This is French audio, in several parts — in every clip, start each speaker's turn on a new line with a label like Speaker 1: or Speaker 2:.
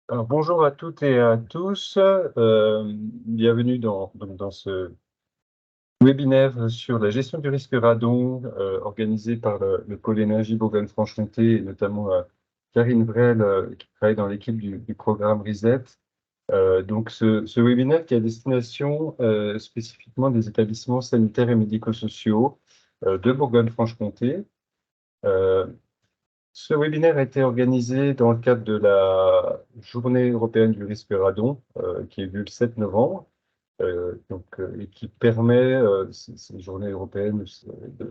Speaker 1: Alors, bonjour à toutes et à tous. Bienvenue dans ce webinaire sur la gestion du risque radon organisé par le pôle énergie Bourgogne-Franche-Comté et notamment Karine Vrel qui travaille dans l'équipe du programme RESET. Donc, ce webinaire qui est à destination spécifiquement des établissements sanitaires et médico-sociaux de Bourgogne-Franche-Comté. Euh, Ce webinaire a été organisé dans le cadre de la Journée européenne du risque radon, qui est lieu le 7 novembre, et qui permet, ces journées européennes, de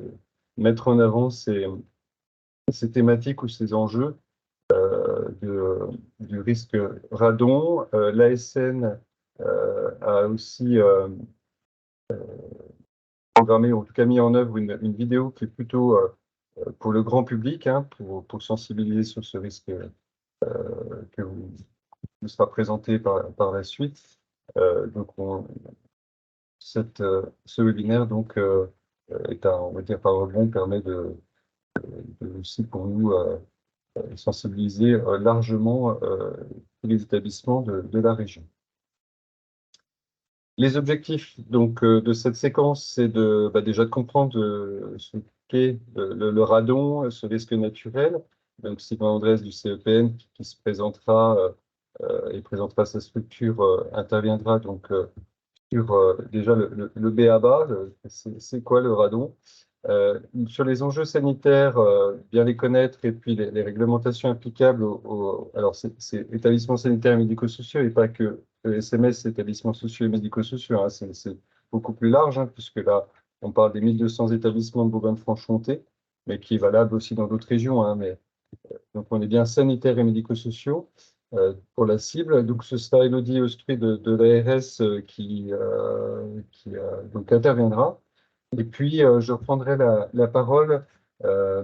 Speaker 1: mettre en avant ces thématiques ou ces enjeux du risque radon. L'ASN a aussi programmé, ou en tout cas mis en œuvre une vidéo qui est plutôt pour le grand public, hein, pour sensibiliser sur ce risque que vous sera présenté par la suite. Donc, ce webinaire donc, est on va dire, par rebond, permet aussi pour nous sensibiliser largement tous les établissements de la région. Les objectifs donc, de cette séquence, c'est déjà de comprendre ce qu'est le radon, ce risque naturel. Donc, Sylvain Andrès du CEPN qui se présentera et présentera sa structure, interviendra donc sur déjà le b.a.-ba, c'est quoi le radon? Sur les enjeux sanitaires, bien les connaître et puis les réglementations applicables alors c'est établissements sanitaires et médico-sociaux et pas que SMS, établissements sociaux et médico-sociaux, hein, c'est beaucoup plus large, hein, puisque là, on parle des 1200 établissements de Bourgogne-Franche-Comté, mais qui est valable aussi dans d'autres régions, hein, mais donc, on est bien sanitaires et médico-sociaux pour la cible. Donc, ce sera Elodie Ostruy de l'ARS qui donc interviendra. Et puis, je reprendrai la parole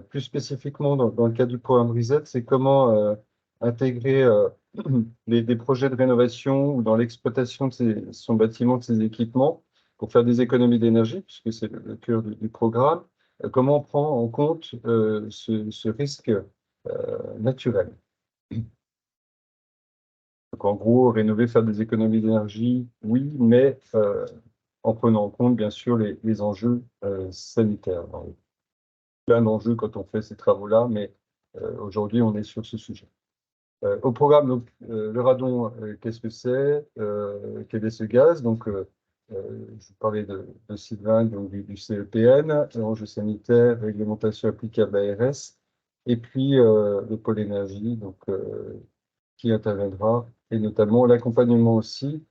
Speaker 1: plus spécifiquement dans le cadre du programme RESET, c'est comment intégrer des projets de rénovation ou dans l'exploitation de son bâtiment, de ses équipements, pour faire des économies d'énergie, puisque c'est le cœur du programme. Comment on prend en compte ce risque naturel. Donc, en gros, rénover, faire des économies d'énergie, oui, mais en prenant en compte, bien sûr, les enjeux sanitaires. Alors, plein d'enjeux quand on fait ces travaux-là, mais aujourd'hui, on est sur ce sujet. Au programme, donc, le radon, qu'est-ce que c'est? Quel est ce gaz? Donc, je vous parlais de Sylvain, donc du CEPN, enjeux sanitaires, réglementation applicable à ARS, et puis le pôle énergie, donc, qui interviendra, et notamment l'accompagnement aussi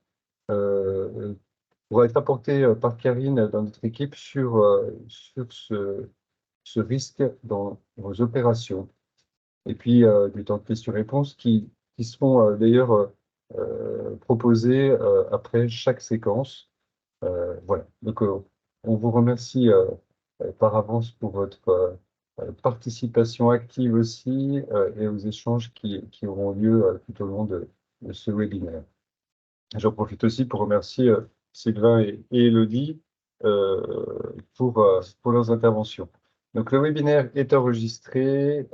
Speaker 1: pourra être apporté par Karine dans notre équipe sur ce risque dans vos opérations. Et puis des temps de questions-réponses qui seront d'ailleurs proposés après chaque séquence. Voilà. Donc, on vous remercie par avance pour votre participation active aussi et aux échanges qui auront lieu tout au long de ce webinaire. J'en profite aussi pour remercier Sylvain et Elodie pour leurs interventions. Donc, le webinaire est enregistré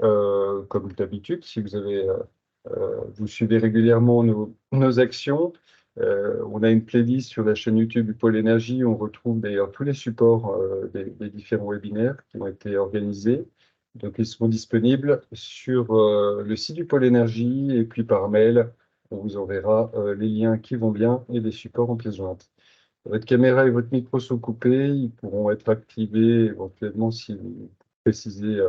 Speaker 1: comme d'habitude. Si vous suivez régulièrement nos actions, on a une playlist sur la chaîne YouTube du Pôle Énergie. On retrouve d'ailleurs tous les supports des différents webinaires qui ont été organisés. Donc, ils seront disponibles sur le site du Pôle Énergie et puis par mail. On vous enverra les liens qui vont bien et les supports en pièces jointes. Votre caméra et votre micro sont coupés. Ils pourront être activés éventuellement si vous précisez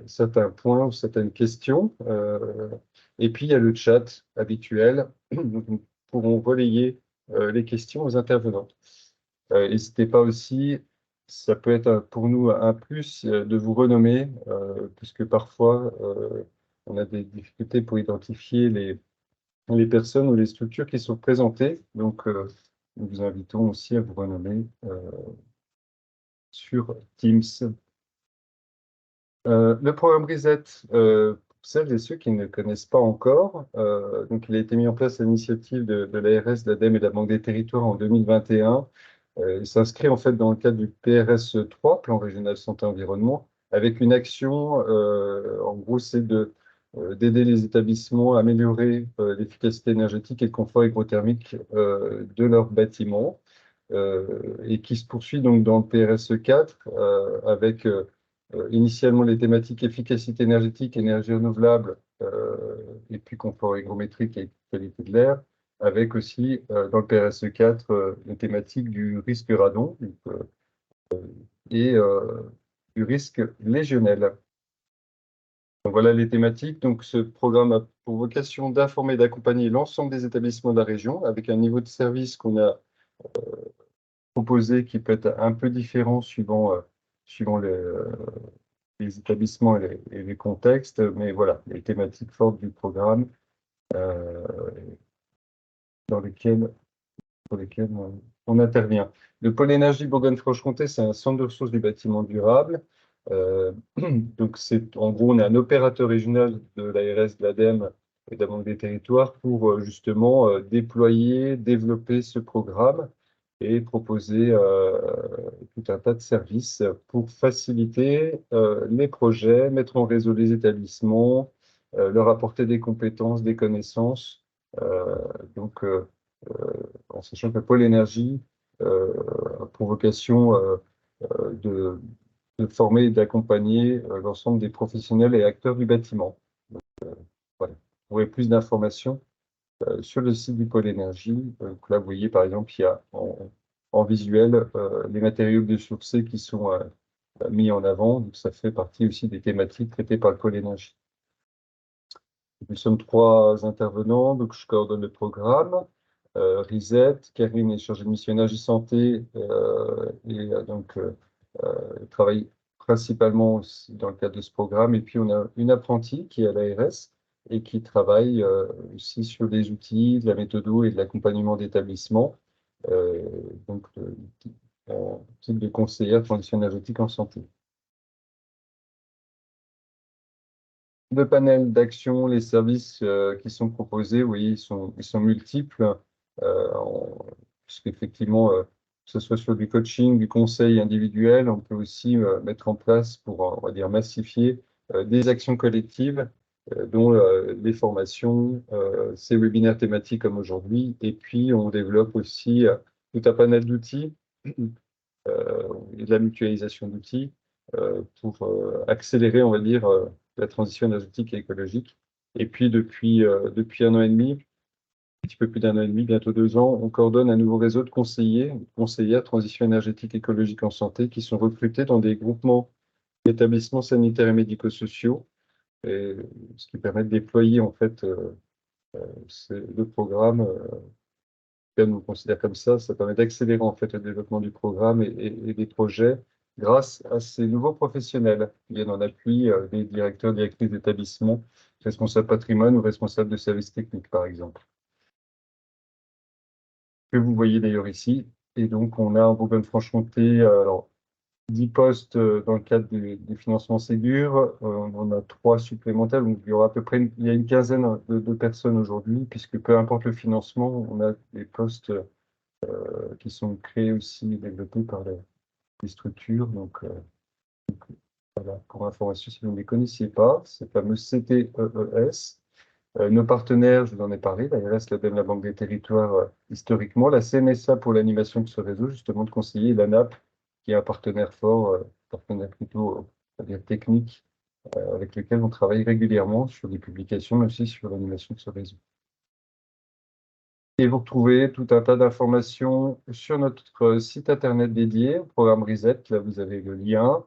Speaker 1: certains points ou certaines questions. Et puis, il y a le chat habituel. Donc, nous pourrons relayer les questions aux intervenants. N'hésitez pas aussi, ça peut être pour nous un plus de vous renommer, puisque parfois, on a des difficultés pour identifier les personnes ou les structures qui sont présentées. Donc, nous vous invitons aussi à vous renommer sur Teams. Le programme Reset, pour celles et ceux qui ne le connaissent pas encore, donc il a été mis en place à l'initiative de l'ARS, de l'ADEME et de la Banque des Territoires en 2021. Il s'inscrit en fait dans le cadre du PRS 3, Plan Régional Santé Environnement, avec une action, en gros, c'est d'aider les établissements à améliorer l'efficacité énergétique et le confort hygrothermique de leurs bâtiments, et qui se poursuit donc dans le PRSE 4 avec initialement les thématiques efficacité énergétique, énergie renouvelable, et puis confort hygrométrique et qualité de l'air, avec aussi dans le PRSE 4 les thématiques du risque radon et du risque légionnel. Donc voilà les thématiques. Donc ce programme a pour vocation d'informer et d'accompagner l'ensemble des établissements de la région avec un niveau de service qu'on a proposé qui peut être un peu différent suivant les établissements et les contextes. Mais voilà, les thématiques fortes du programme euh, dans lesquelles, pour lesquelles on intervient. Le pôle énergie Bourgogne-Franche-Comté, c'est un centre de ressources du bâtiment durable. Donc, en gros, on est un opérateur régional de l'ARS, de l'ADEME et de la Banque des Territoires pour justement déployer, développer ce programme et proposer tout un tas de services pour faciliter les projets, mettre en réseau les établissements, leur apporter des compétences, des connaissances. Euh, donc, en sachant que le pôle énergie a pour vocation de former et d'accompagner l'ensemble des professionnels et acteurs du bâtiment. Voilà. Vous aurez plus d'informations sur le site du pôle énergie. Donc là, vous voyez, par exemple, il y a en visuel les matériaux biosourcés qui sont mis en avant. Donc, ça fait partie aussi des thématiques traitées par le pôle énergie. Nous sommes 3 intervenants, donc je coordonne le programme. Risette, Karine est chargée de mission énergie santé et donc travaille principalement aussi dans le cadre de ce programme. Et puis on a une apprentie qui est à l'ARS et qui travaille aussi sur les outils, de la méthodo et de l'accompagnement d'établissement, euh, donc en titre de conseillère transition énergétique en santé. Le panel d'action, les services qui sont proposés, oui, ils sont multiples, puisqu'effectivement, que ce soit sur du coaching, du conseil individuel, on peut aussi mettre en place pour, on va dire, massifier des actions collectives, dont les formations, ces webinaires thématiques comme aujourd'hui, et puis on développe aussi tout un panel d'outils et de la mutualisation d'outils pour accélérer, on va dire, la transition énergétique et écologique. Et puis, depuis 1 an et demi, un petit peu plus d'1 an et demi, bientôt 2 ans, on coordonne un nouveau réseau de conseillères transition énergétique et écologique en santé qui sont recrutés dans des groupements d'établissements sanitaires et médico-sociaux, et ce qui permet de déployer en fait le programme. Nous on considère comme ça permet d'accélérer en fait le développement du programme et des projets grâce à ces nouveaux professionnels qui viennent en appui des directeurs, directrices d'établissement, responsables patrimoine ou responsables de services techniques, par exemple, que vous voyez d'ailleurs ici. Et donc, on a en Bourgogne-Franche-Comté, alors, 10 postes dans le cadre des financements Ségur. On en a 3 supplémentaires. Donc, il y aura à peu près il y a une quinzaine de personnes aujourd'hui, puisque peu importe le financement, on a des postes qui sont créés aussi et développés par les structures. Donc, voilà, pour information, si vous ne les connaissiez pas, ces fameux CTEES. Nos partenaires, je vous en ai parlé, l'ARS, l'ADEME, la Banque des Territoires, historiquement, la CNSA pour l'animation de ce réseau, justement de conseiller, et l'ANAP, qui est un partenaire fort, partenaire plutôt, on va dire, technique, avec lequel on travaille régulièrement sur des publications, mais aussi sur l'animation de ce réseau. Et vous retrouvez tout un tas d'informations sur notre site internet dédié, au programme Reset. Là, vous avez le lien.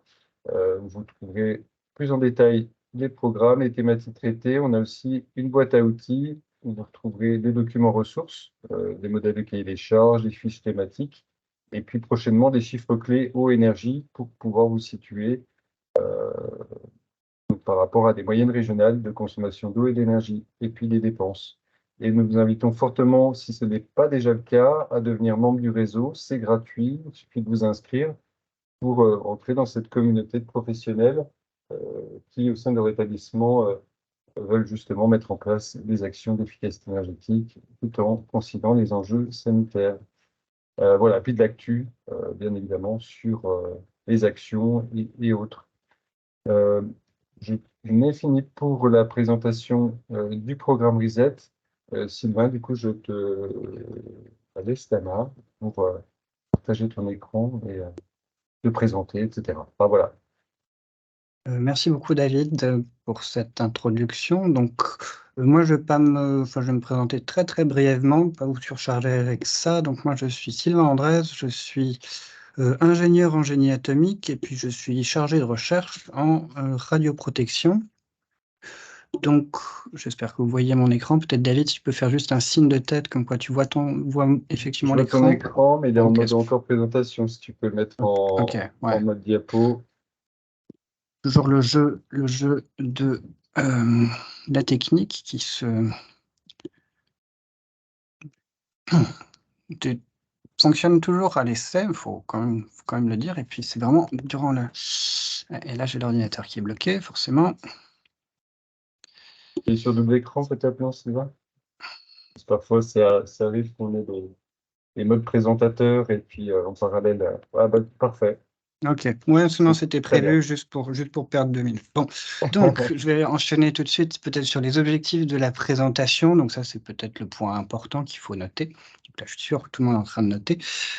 Speaker 1: Vous trouverez plus en détail les programmes, les thématiques traitées. On a aussi une boîte à outils où vous retrouverez des documents ressources, des modèles de cahier des charges, des fiches thématiques, et puis prochainement des chiffres clés eau énergie pour pouvoir vous situer par rapport à des moyennes régionales de consommation d'eau et d'énergie, et puis des dépenses. Et nous vous invitons fortement, si ce n'est pas déjà le cas, à devenir membre du réseau. C'est gratuit, il suffit de vous inscrire pour entrer dans cette communauté de professionnels qui, au sein de leur établissement, veulent justement mettre en place des actions d'efficacité énergétique tout en considérant les enjeux sanitaires. Voilà, puis de l'actu, bien évidemment, sur les actions et autres. je n'ai fini pour la présentation du programme Reset. Sylvain, du coup, je te laisse la main pour partager ton écran et te présenter, etc. Enfin, voilà.
Speaker 2: Merci beaucoup David pour cette introduction. Donc, moi je vais pas me, enfin, je vais me présenter très très brièvement, pas vous surcharger avec ça. Donc moi je suis Sylvain Andrès, je suis ingénieur en génie atomique et puis je suis chargé de recherche en radioprotection. Donc j'espère que vous voyez mon écran. Peut-être David, si tu peux faire juste un signe de tête comme quoi tu vois vois
Speaker 1: Je
Speaker 2: effectivement
Speaker 1: vois ton
Speaker 2: l'écran.
Speaker 1: écran, mais il est en
Speaker 2: Ok,
Speaker 1: mode encore présentation. Si tu peux le mettre
Speaker 2: ok,
Speaker 1: en
Speaker 2: ouais.
Speaker 1: mode diapo.
Speaker 2: Toujours le jeu de la technique qui se fonctionne toujours à l'essai, il faut quand même le dire. Et puis c'est vraiment durant le... Et là j'ai l'ordinateur qui est bloqué, forcément.
Speaker 1: Et sur double écran, peut-être, non, Sylvain? Parce que parfois, ça arrive qu'on ait des modes présentateurs et puis en parallèle. Ah, bah, parfait.
Speaker 2: Ok, ouais, sinon
Speaker 1: C'est
Speaker 2: c'était
Speaker 1: très bien.
Speaker 2: prévu juste pour perdre 2 minutes. Bon, donc je vais enchaîner tout de suite peut-être sur les objectifs de la présentation. Donc ça c'est peut-être le point important qu'il faut noter. Donc là, je suis sûr que tout le monde est en train de noter.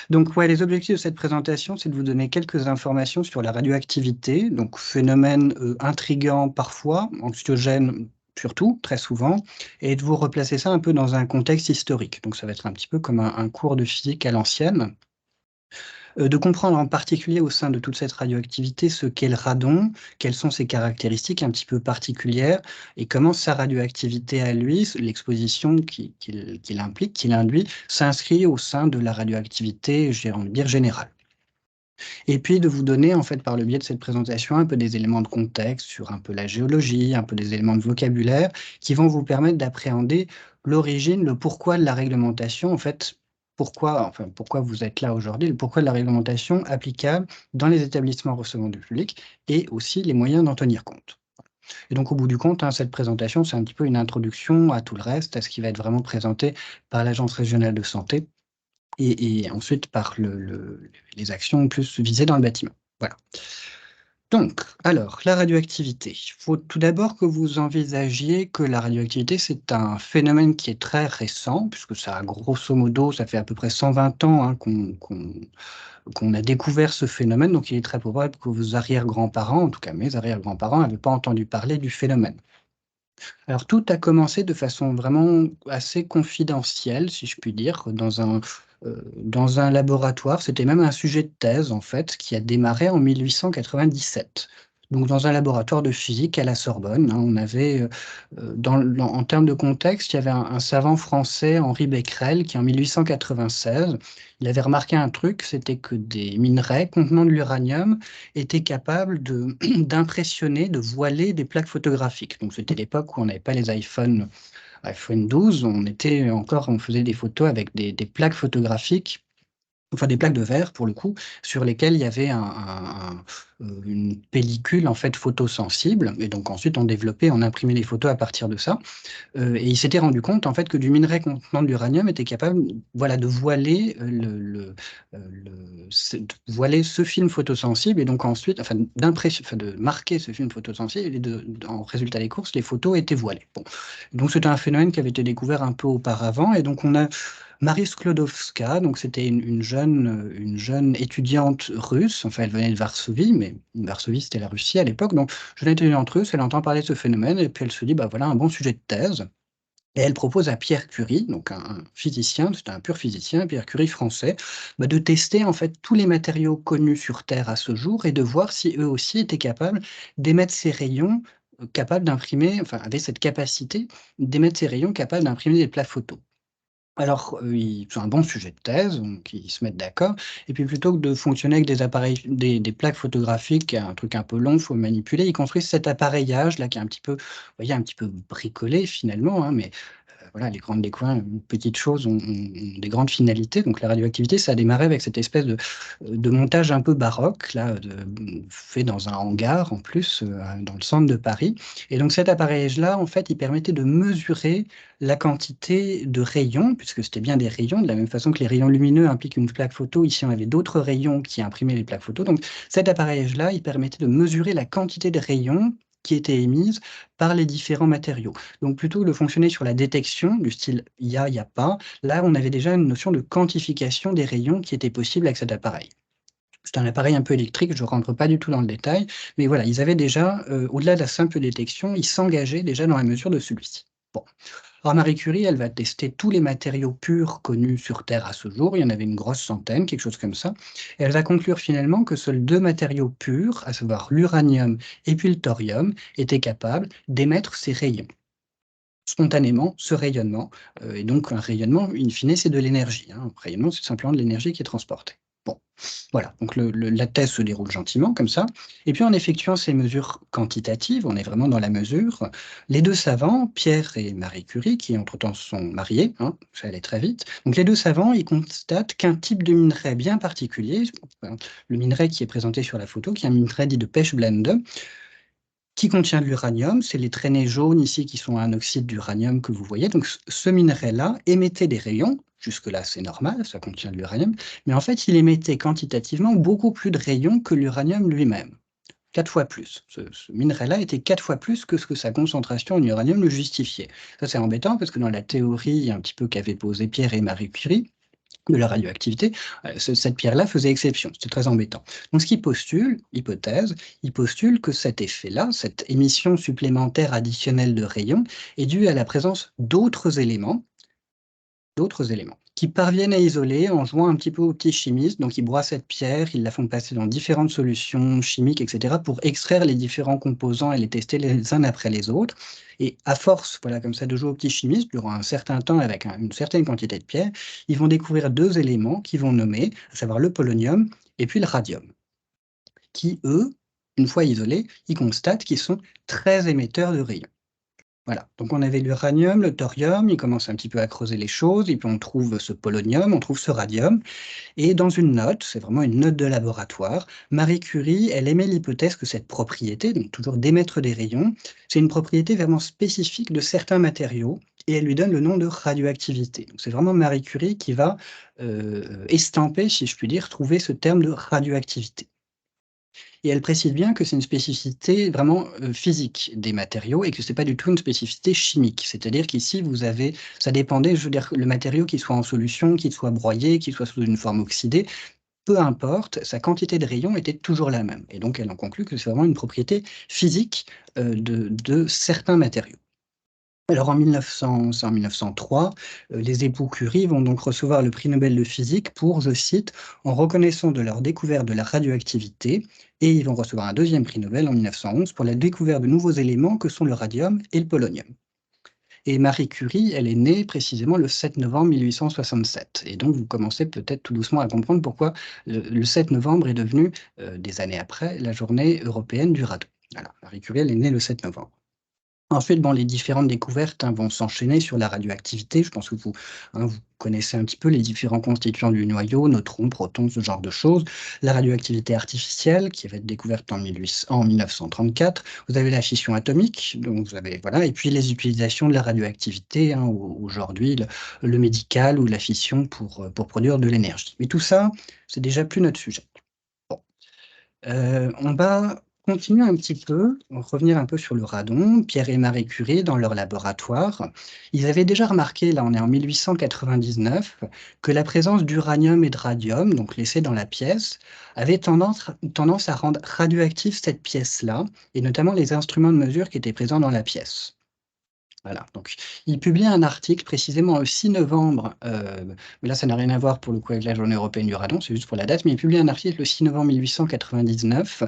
Speaker 2: Donc ouais, les objectifs de cette présentation, c'est de vous donner quelques informations sur la radioactivité, donc phénomène intriguant parfois, anxiogène surtout, très souvent, et de vous replacer ça un peu dans un contexte historique. Donc ça va être un petit peu comme un cours de physique à l'ancienne. De comprendre en particulier au sein de toute cette radioactivité ce qu'est le radon, quelles sont ses caractéristiques un petit peu particulières et comment sa radioactivité à lui, l'exposition qu'il implique, qu'il induit, s'inscrit au sein de la radioactivité, j'ai envie de dire, générale. Et puis de vous donner, en fait, par le biais de cette présentation, un peu des éléments de contexte sur un peu la géologie, un peu des éléments de vocabulaire qui vont vous permettre d'appréhender l'origine, le pourquoi de la réglementation, en fait, pourquoi vous êtes là aujourd'hui, le pourquoi de la réglementation applicable dans les établissements recevant du public et aussi les moyens d'en tenir compte. Et donc, au bout du compte, cette présentation, c'est un petit peu une introduction à tout le reste, à ce qui va être vraiment présenté par l'Agence régionale de santé et ensuite par les actions plus visées dans le bâtiment. Voilà. Donc, alors, la radioactivité. Il faut tout d'abord que vous envisagiez que la radioactivité, c'est un phénomène qui est très récent, puisque ça a grosso modo, ça fait à peu près 120 ans qu'on a découvert ce phénomène, donc il est très probable que vos arrière-grands-parents, en tout cas mes arrière-grands-parents, n'avaient pas entendu parler du phénomène. Alors, tout a commencé de façon vraiment assez confidentielle, si je puis dire, dans un laboratoire. C'était même un sujet de thèse, en fait, qui a démarré en 1897. Donc, dans un laboratoire de physique à la Sorbonne, on avait, en termes de contexte, il y avait un savant français, Henri Becquerel, qui en 1896, il avait remarqué un truc, c'était que des minerais contenant de l'uranium étaient capables d'impressionner, de voiler des plaques photographiques. Donc c'était l'époque où on n'avait pas les iPhone 12, on faisait des photos avec des plaques photographiques, enfin des plaques de verre pour le coup, sur lesquelles il y avait une pellicule en fait photosensible. Et donc ensuite on imprimait les photos à partir de ça. Et il s'était rendu compte en fait que du minerai contenant de l'uranium était capable, voilà, de voiler de voiler ce film photosensible et donc ensuite, enfin, de marquer ce film photosensible et en résultat des courses, les photos étaient voilées. Bon. Donc c'était un phénomène qui avait été découvert un peu auparavant et donc on a Marie Sklodowska, donc c'était une jeune étudiante russe, enfin elle venait de Varsovie, mais Varsovie c'était la Russie à l'époque, donc jeune étudiante russe, elle entend parler de ce phénomène et puis elle se dit, bah voilà un bon sujet de thèse. Et elle propose à Pierre Curie, donc un physicien, c'était un pur physicien, Pierre Curie français, bah, de tester en fait tous les matériaux connus sur Terre à ce jour et de voir si eux aussi étaient capables d'émettre ces rayons, capables d'imprimer, enfin avaient cette capacité d'émettre ces rayons capables d'imprimer des plats photos. Alors, c'est un bon sujet de thèse, donc ils se mettent d'accord et puis plutôt que de fonctionner avec des appareils des plaques photographiques, un truc un peu long, faut manipuler, ils construisent cet appareillage-là qui est un petit peu, vous voyez, un petit peu bricolé finalement, mais voilà, les grandes petites choses ont des grandes finalités. Donc la radioactivité, ça a démarré avec cette espèce de montage un peu baroque, là, fait dans un hangar en plus, dans le centre de Paris. Et donc cet appareillage-là, en fait, il permettait de mesurer la quantité de rayons, puisque c'était bien des rayons, de la même façon que les rayons lumineux impliquent une plaque photo. Ici, on avait d'autres rayons qui imprimaient les plaques photos. Donc cet appareillage-là, il permettait de mesurer la quantité de rayons qui étaient émises par les différents matériaux. Donc plutôt de fonctionner sur la détection du style il y a pas, là on avait déjà une notion de quantification des rayons qui était possible avec cet appareil. C'est un appareil un peu électrique, je ne rentre pas du tout dans le détail, mais voilà, ils avaient déjà, au-delà de la simple détection, ils s'engageaient déjà dans la mesure de celui-ci. Bon. Alors Marie Curie, elle va tester tous les matériaux purs connus sur Terre à ce jour, il y en avait une grosse centaine, quelque chose comme ça, et elle va conclure finalement que seuls 2 matériaux purs, à savoir l'uranium et puis le thorium, étaient capables d'émettre ces rayons. Spontanément, ce rayonnement, et donc un rayonnement, in fine, c'est de l'énergie, hein. Un rayonnement, c'est simplement de l'énergie qui est transportée. Bon, voilà, donc la thèse se déroule gentiment comme ça et puis en effectuant ces mesures quantitatives, on est vraiment dans la mesure, les 2 savants, Pierre et Marie Curie, qui entre-temps sont mariés, hein, ça allait très vite. Donc les 2 savants, ils constatent qu'un type de minerai bien particulier, le minerai qui est présenté sur la photo, qui est un minerai dit de pechblende, qui contient de l'uranium. C'est les traînées jaunes ici qui sont un oxyde d'uranium que vous voyez. Donc ce minerai-là émettait des rayons. Jusque-là, c'est normal, ça contient de l'uranium. Mais en fait, il émettait quantitativement beaucoup plus de rayons que l'uranium lui-même. 4 fois plus. Ce minerai-là était 4 fois plus que ce que sa concentration en uranium le justifiait. Ça, c'est embêtant parce que dans la théorie un petit peu qu'avaient posée Pierre et Marie Curie, de la radioactivité, cette pierre-là faisait exception. C'était très embêtant. Donc, ce qu'ils postulent, hypothèse, ils postulent que cet effet-là, cette émission supplémentaire additionnelle de rayons, est due à la présence d'autres éléments qui parviennent à isoler en jouant un petit peu aux petits chimistes. Donc, ils broient cette pierre, ils la font passer dans différentes solutions chimiques, etc., pour extraire les différents composants et les tester les uns après les autres. Et à force, voilà, comme ça, de jouer aux petits chimistes durant un certain temps avec une certaine quantité de pierre, ils vont découvrir 2 éléments qu'ils vont nommer, à savoir le polonium et puis le radium, qui, eux, une fois isolés, ils constatent qu'ils sont très émetteurs de rayons. Voilà, donc on avait l'uranium, le thorium, ils commencent un petit peu à creuser les choses, et puis on trouve ce polonium, on trouve ce radium, et dans une note, c'est vraiment une note de laboratoire, Marie Curie, elle émet l'hypothèse que cette propriété, donc toujours d'émettre des rayons, c'est une propriété vraiment spécifique de certains matériaux, et elle lui donne le nom de radioactivité. Donc c'est vraiment Marie Curie qui va estamper, si je puis dire, trouver ce terme de radioactivité. Et elle précise bien que c'est une spécificité vraiment, physique des matériaux et que c'est pas du tout une spécificité chimique. C'est-à-dire qu'ici, vous avez ça dépendait, je veux dire, le matériau qu'il soit en solution, qu'il soit broyé, qu'il soit sous une forme oxydée, peu importe, sa quantité de rayons était toujours la même et donc elle en conclut que c'est vraiment une propriété physique, de certains matériaux. Alors en 1900, c'est en 1903, les époux Curie vont donc recevoir le prix Nobel de physique pour, je cite, «en reconnaissance de leur découverte de la radioactivité», et ils vont recevoir un 2e prix Nobel en 1911 pour la découverte de nouveaux éléments que sont le radium et le polonium. Et Marie Curie, elle est née précisément le 7 novembre 1867 et donc vous commencez peut-être tout doucement à comprendre pourquoi le 7 novembre est devenu, des années après, la journée européenne du radon. Voilà, Marie Curie, elle est née le 7 novembre. Ensuite, bon, les différentes découvertes, hein, vont s'enchaîner sur la radioactivité. Je pense que vous connaissez un petit peu les différents constituants du noyau, neutrons, protons, ce genre de choses. La radioactivité artificielle, qui va être découverte en 1934. Vous avez la fission atomique, donc vous avez voilà, et puis les utilisations de la radioactivité, hein, aujourd'hui, le médical ou la fission pour produire de l'énergie. Mais tout ça, c'est déjà plus notre sujet. Bon. On va continuer un petit peu, revenir un peu sur le radon. Pierre et Marie Curie, dans leur laboratoire, ils avaient déjà remarqué, là on est en 1899, que la présence d'uranium et de radium, donc laissés dans la pièce, avait tendance à rendre radioactive cette pièce-là, et notamment les instruments de mesure qui étaient présents dans la pièce. Voilà, donc il publie un article précisément le 6 novembre, mais là ça n'a rien à voir pour le coup avec la journée européenne du radon, c'est juste pour la date, mais il publie un article le 6 novembre 1899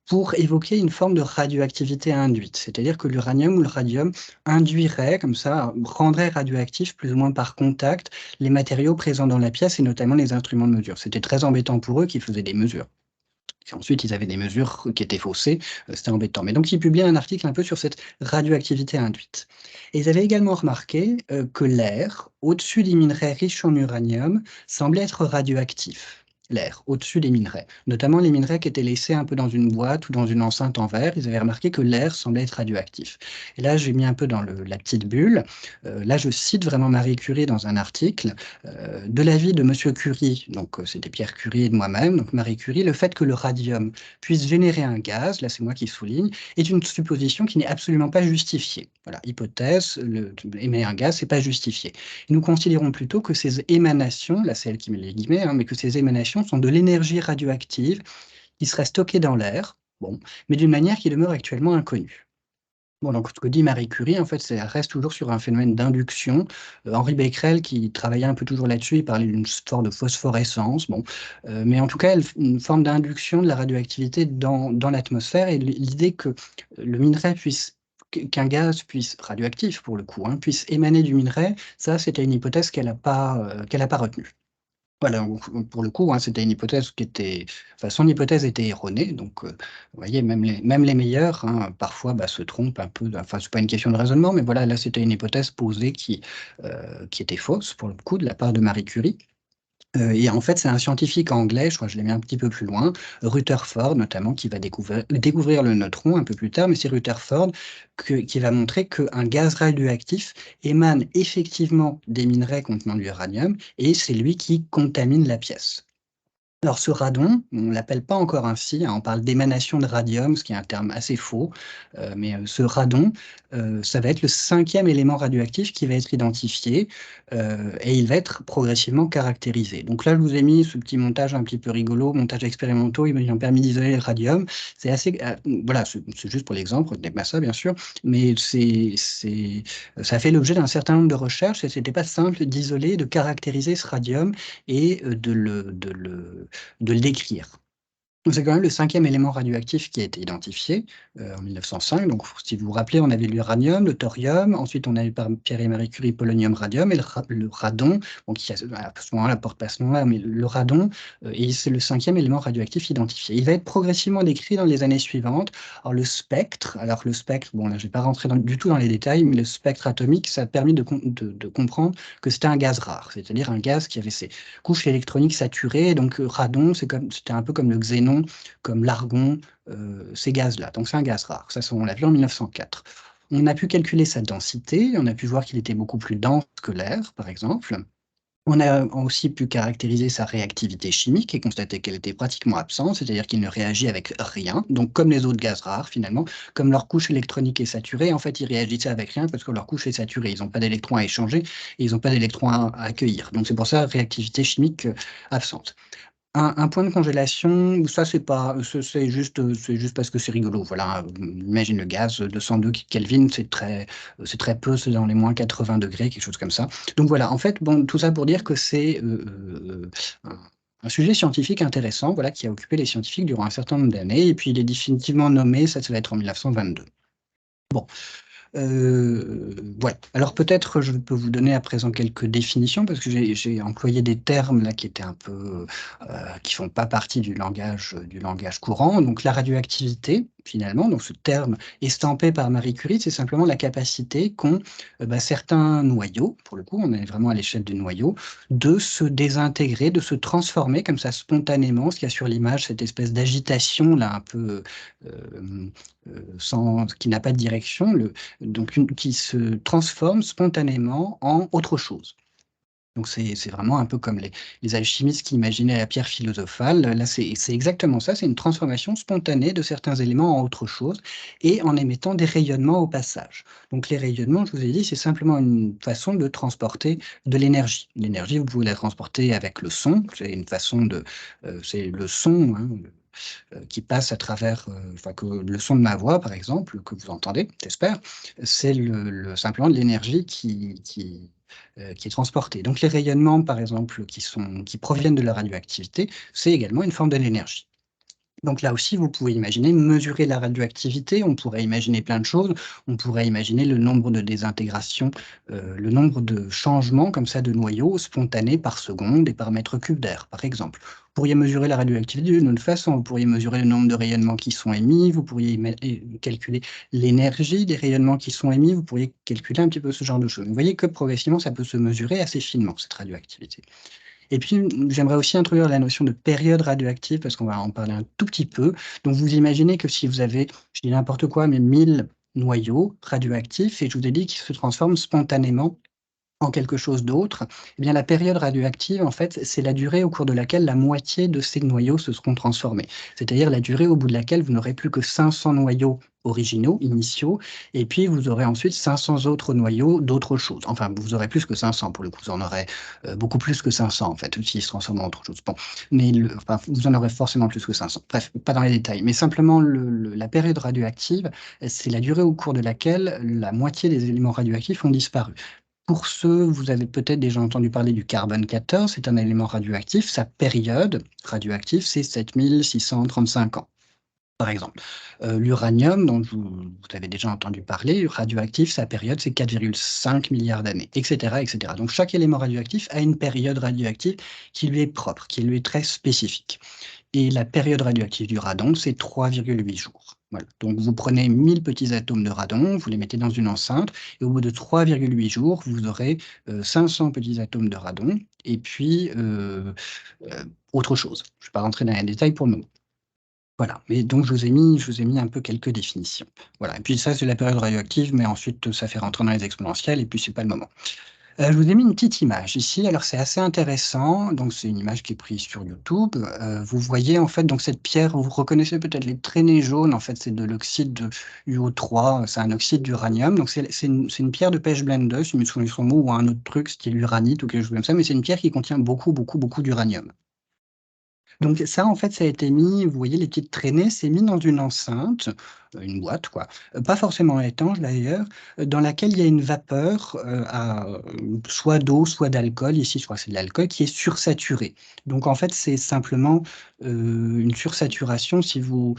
Speaker 2: pour évoquer une forme de radioactivité induite. C'est-à-dire que l'uranium ou le radium induirait, comme ça, rendrait radioactifs plus ou moins par contact les matériaux présents dans la pièce et notamment les instruments de mesure. C'était très embêtant pour eux qui faisaient des mesures. Et ensuite, ils avaient des mesures qui étaient faussées, c'était embêtant. Mais donc ils publient un article un peu sur cette radioactivité induite. Et ils avaient également remarqué, que l'air, au-dessus des minerais riches en uranium, semblait être radioactif. l'air, au-dessus des minerais. Notamment les minerais qui étaient laissés un peu dans une boîte ou dans une enceinte en verre, ils avaient remarqué que l'air semblait être radioactif. Et là, j'ai mis un peu dans la petite bulle. Là, je cite vraiment Marie Curie dans un article. De l'avis de Monsieur Curie, donc c'était Pierre Curie et de moi-même, donc Marie Curie, le fait que le radium puisse générer un gaz, là c'est moi qui souligne, est une supposition qui n'est absolument pas justifiée. Voilà, hypothèse, émettre un gaz, c'est pas justifié. Et nous considérons plutôt que ces émanations, là c'est elle qui met les guillemets, hein, mais que ces émanations sont de l'énergie radioactive qui serait stockée dans l'air, bon, mais d'une manière qui demeure actuellement inconnue. Bon, donc ce que dit Marie Curie, en fait, ça reste toujours sur un phénomène d'induction. Henri Becquerel, qui travaillait un peu toujours là-dessus, il parlait d'une sorte de phosphorescence. Bon, mais en tout cas, une forme d'induction de la radioactivité dans l'atmosphère et l'idée que le minerai puisse qu'un gaz puisse, radioactif pour le coup, hein, puisse émaner du minerai, ça, c'était une hypothèse qu'elle a pas retenue. Voilà, donc pour le coup, hein, c'était une hypothèse qui était enfin, son hypothèse était erronée, donc vous voyez, même les meilleurs, hein, parfois, bah, se trompent un peu, enfin, c'est pas une question de raisonnement, mais voilà, là, c'était une hypothèse posée qui était fausse, pour le coup, de la part de Marie Curie. Et en fait, c'est un scientifique anglais, je crois que je l'ai mis un petit peu plus loin, Rutherford notamment, qui va découvrir le neutron un peu plus tard, mais c'est Rutherford qui va montrer qu'un gaz radioactif émane effectivement des minerais contenant de l'uranium, et c'est lui qui contamine la pièce. Alors ce radon, on ne l'appelle pas encore ainsi, hein, on parle d'émanation de radium, ce qui est un terme assez faux, mais ce radon, ça va être le 5e élément radioactif qui va être identifié, et il va être progressivement caractérisé. Donc là, je vous ai mis ce petit montage un petit peu rigolo, montage expérimentaux, ils m'ont permis d'isoler le radium. C'est assez, voilà, c'est juste pour l'exemple, ce n'est pas ça bien sûr, mais ça a fait l'objet d'un certain nombre de recherches et ce n'était pas simple d'isoler, de caractériser ce radium et de le décrire. Donc c'est quand même le 5e élément radioactif qui a été identifié, en 1905. Donc si vous vous rappelez, on avait l'uranium, le thorium, ensuite on avait par Pierre et Marie Curie polonium, radium et le radon, bon qui à ce moment-là porte pas ce nom-là, mais le radon, et c'est le 5e élément radioactif identifié. Il va être progressivement décrit dans les années suivantes. Alors le spectre, bon là je vais pas rentrer du tout dans les détails, mais le spectre atomique, ça a permis de comprendre que c'était un gaz rare, c'est-à-dire un gaz qui avait ses couches électroniques saturées, donc radon, c'était un peu comme le xénon, comme l'argon, ces gaz-là. Donc c'est un gaz rare. Ça, on l'a vu en 1904. On a pu calculer sa densité, on a pu voir qu'il était beaucoup plus dense que l'air, par exemple. On a aussi pu caractériser sa réactivité chimique et constater qu'elle était pratiquement absente, c'est-à-dire qu'il ne réagit avec rien, donc comme les autres gaz rares finalement, comme leur couche électronique est saturée, en fait ils réagissaient avec rien parce que leur couche est saturée, ils n'ont pas d'électrons à échanger et ils n'ont pas d'électrons à accueillir. Donc c'est pour ça réactivité chimique absente. Un point de congélation, ça c'est juste parce que c'est rigolo. Voilà, imagine le gaz, 202 Kelvin, c'est très peu, c'est dans les moins 80 degrés, quelque chose comme ça. Donc voilà, en fait, bon, tout ça pour dire que c'est un sujet scientifique intéressant, voilà, qui a occupé les scientifiques durant un certain nombre d'années, et puis il est définitivement nommé, ça va être en 1922. Bon. Ouais. Alors peut-être je peux vous donner à présent quelques définitions parce que j'ai employé des termes là qui étaient un peu qui font pas partie du langage courant. Donc la radioactivité, finalement, donc ce terme estampé par Marie Curie, c'est simplement la capacité qu'ont certains noyaux, pour le coup, on est vraiment à l'échelle du noyau, de se désintégrer, de se transformer comme ça spontanément, ce qu'il y a sur l'image, cette espèce d'agitation là un peu qui n'a pas de direction, qui se transforme spontanément en autre chose. Donc c'est vraiment un peu comme les alchimistes qui imaginaient la pierre philosophale. Là, c'est exactement ça, c'est une transformation spontanée de certains éléments en autre chose et en émettant des rayonnements au passage. Donc les rayonnements, je vous ai dit, c'est simplement une façon de transporter de l'énergie. L'énergie, vous pouvez la transporter avec le son, c'est une façon c'est le son, hein, qui passe à travers, enfin que le son de ma voix, par exemple, que vous entendez, j'espère, c'est simplement de l'énergie qui est transportée. Donc les rayonnements, par exemple, qui proviennent de la radioactivité, c'est également une forme de l'énergie. Donc là aussi, vous pouvez imaginer mesurer la radioactivité, on pourrait imaginer plein de choses, on pourrait imaginer le nombre de désintégrations, le nombre de changements comme ça de noyaux spontanés par seconde et par mètre cube d'air, par exemple. Vous pourriez mesurer la radioactivité d'une autre façon, vous pourriez mesurer le nombre de rayonnements qui sont émis, vous pourriez calculer l'énergie des rayonnements qui sont émis, vous pourriez calculer un petit peu ce genre de choses. Vous voyez que progressivement, ça peut se mesurer assez finement, cette radioactivité. Et puis, j'aimerais aussi introduire la notion de période radioactive, parce qu'on va en parler un tout petit peu. Donc, vous imaginez que si vous avez, je dis n'importe quoi, mais 1000 noyaux radioactifs, et je vous ai dit qu'ils se transforment spontanément en quelque chose d'autre, eh bien la période radioactive, en fait, c'est la durée au cours de laquelle la moitié de ces noyaux se seront transformés. C'est-à-dire la durée au bout de laquelle vous n'aurez plus que 500 noyaux originaux, initiaux, et puis vous aurez ensuite 500 autres noyaux d'autres choses. Enfin, vous aurez plus que 500 pour le coup, vous en aurez beaucoup plus que 500 en fait, s'ils se transforment en autre chose. Bon, mais enfin, vous en aurez forcément plus que 500. Bref, pas dans les détails, mais simplement la période radioactive, c'est la durée au cours de laquelle la moitié des éléments radioactifs ont disparu. Pour ceux, vous avez peut-être déjà entendu parler du carbone 14, c'est un élément radioactif. Sa période radioactive, c'est 7635 ans, par exemple. L'uranium, dont vous avez déjà entendu parler, radioactif, sa période, c'est 4,5 milliards d'années, etc., etc. Donc, chaque élément radioactif a une période radioactive qui lui est propre, qui lui est très spécifique. Et la période radioactive du radon, c'est 3,8 jours. Voilà. Donc, vous prenez 1000 petits atomes de radon, vous les mettez dans une enceinte, et au bout de 3,8 jours, vous aurez 500 petits atomes de radon, et puis autre chose. Je ne vais pas rentrer dans les détails pour le moment. Voilà. Mais donc, je vous ai mis un peu quelques définitions. Voilà. Et puis ça, c'est la période radioactive, mais ensuite, ça fait rentrer dans les exponentielles, et puis c'est pas le moment. Je vous ai mis une petite image ici. Alors, c'est assez intéressant. Donc, c'est une image qui est prise sur YouTube. Vous voyez, en fait, donc cette pierre, vous reconnaissez peut-être les traînées jaunes. En fait, c'est de l'oxyde de UO3. C'est un oxyde d'uranium. Donc, c'est une pierre de pêche blendeuse, une souris son mot ou un autre truc, style uranite ou quelque chose comme ça. Mais c'est une pierre qui contient beaucoup, beaucoup, beaucoup d'uranium. Donc ça, en fait, ça a été mis, vous voyez les petites traînées, c'est mis dans une enceinte, une boîte quoi, pas forcément étanche d'ailleurs, dans laquelle il y a une vapeur, soit d'eau, soit d'alcool. Ici, je crois que c'est de l'alcool qui est sursaturé. Donc en fait, c'est simplement, une sursaturation si vous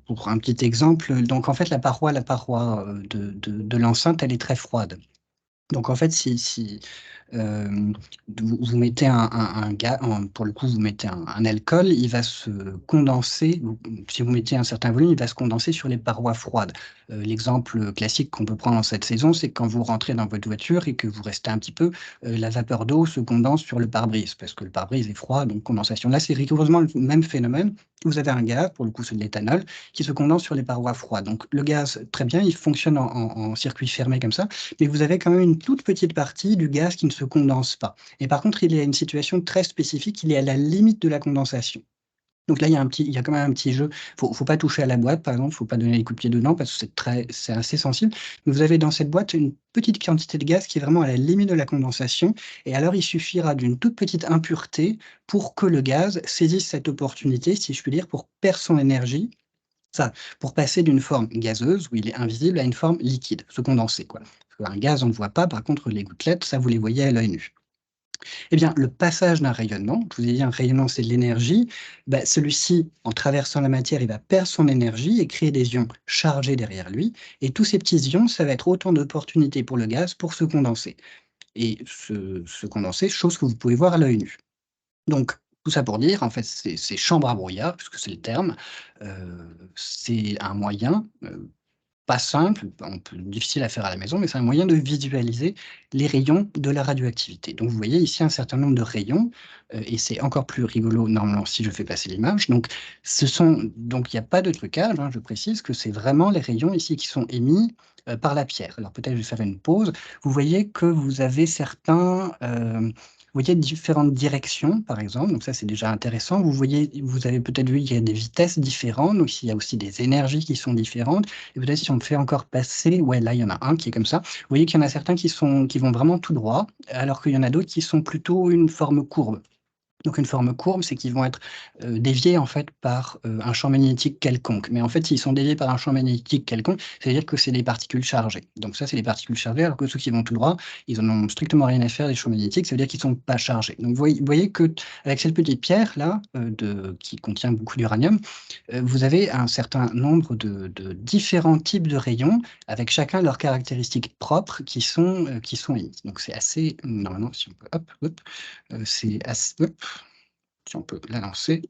Speaker 2: pour un petit exemple, donc en fait la paroi, de l'enceinte, elle est très froide. Donc en fait, si, vous mettez un ga pour le coup, vous mettez un alcool, il va se condenser, ou si vous mettez un certain volume, il va se condenser sur les parois froides. L'exemple classique qu'on peut prendre en cette saison, c'est quand vous rentrez dans votre voiture et que vous restez un petit peu, la vapeur d'eau se condense sur le pare-brise, parce que le pare-brise est froid, donc condensation. Là, c'est rigoureusement le même phénomène. Vous avez un gaz, pour le coup, c'est de l'éthanol, qui se condense sur les parois froides. Donc le gaz, très bien, il fonctionne en circuit fermé comme ça, mais vous avez quand même une toute petite partie du gaz qui ne se condense pas. Et par contre, il y a une situation très spécifique, il est à la limite de la condensation. Donc là, il y a quand même un petit jeu. Faut pas toucher à la boîte, par exemple, faut pas donner les coups de pied dedans parce que c'est assez sensible. Mais vous avez dans cette boîte une petite quantité de gaz qui est vraiment à la limite de la condensation. Et alors, il suffira d'une toute petite impureté pour que le gaz saisisse cette opportunité, si je puis dire, pour perdre son énergie. Ça, pour passer d'une forme gazeuse, où il est invisible, à une forme liquide, se condenser, quoi. Parce qu'un gaz, on ne le voit pas, par contre, les gouttelettes, ça, vous les voyez à l'œil nu. Eh bien, le passage d'un rayonnement, je vous ai dit un rayonnement, c'est de l'énergie, bah, celui-ci, en traversant la matière, il va perdre son énergie et créer des ions chargés derrière lui. Et tous ces petits ions, ça va être autant d'opportunités pour le gaz pour se condenser. Et se condenser, chose que vous pouvez voir à l'œil nu. Donc, tout ça pour dire, en fait, ces chambres à brouillard, puisque c'est le terme, c'est un moyen, pas simple, difficile à faire à la maison, mais c'est un moyen de visualiser les rayons de la radioactivité. Donc vous voyez ici un certain nombre de rayons, et c'est encore plus rigolo normalement si je fais passer l'image. Donc il n'y a pas de trucage, hein, je précise que c'est vraiment les rayons ici qui sont émis, par la pierre. Alors peut-être je vais faire une pause. Vous voyez que vous avez vous voyez différentes directions, par exemple, donc ça c'est déjà intéressant. Vous avez peut-être vu qu'il y a des vitesses différentes, donc il y a aussi des énergies qui sont différentes. Et peut-être si on me fait encore passer, ouais, là, il y en a un qui est comme ça. Vous voyez qu'il y en a certains qui vont vraiment tout droit, alors qu'il y en a d'autres qui sont plutôt une forme courbe. Donc une forme courbe, c'est qu'ils vont être, déviés en fait par, un champ magnétique quelconque. Mais en fait, s'ils sont déviés par un champ magnétique quelconque, c'est-à-dire que c'est des particules chargées. Donc ça, c'est des particules chargées, alors que ceux qui vont tout droit, ils en ont strictement rien à faire des champs magnétiques, ça veut dire qu'ils sont pas chargés. Donc vous voyez qu'avec cette petite pierre là, qui contient beaucoup d'uranium, vous avez un certain nombre de différents types de rayons, avec chacun leurs caractéristiques propres qui sont émises. Donc c'est assez normalement, si on peut hop, c'est assez hop, si on peut la lancer.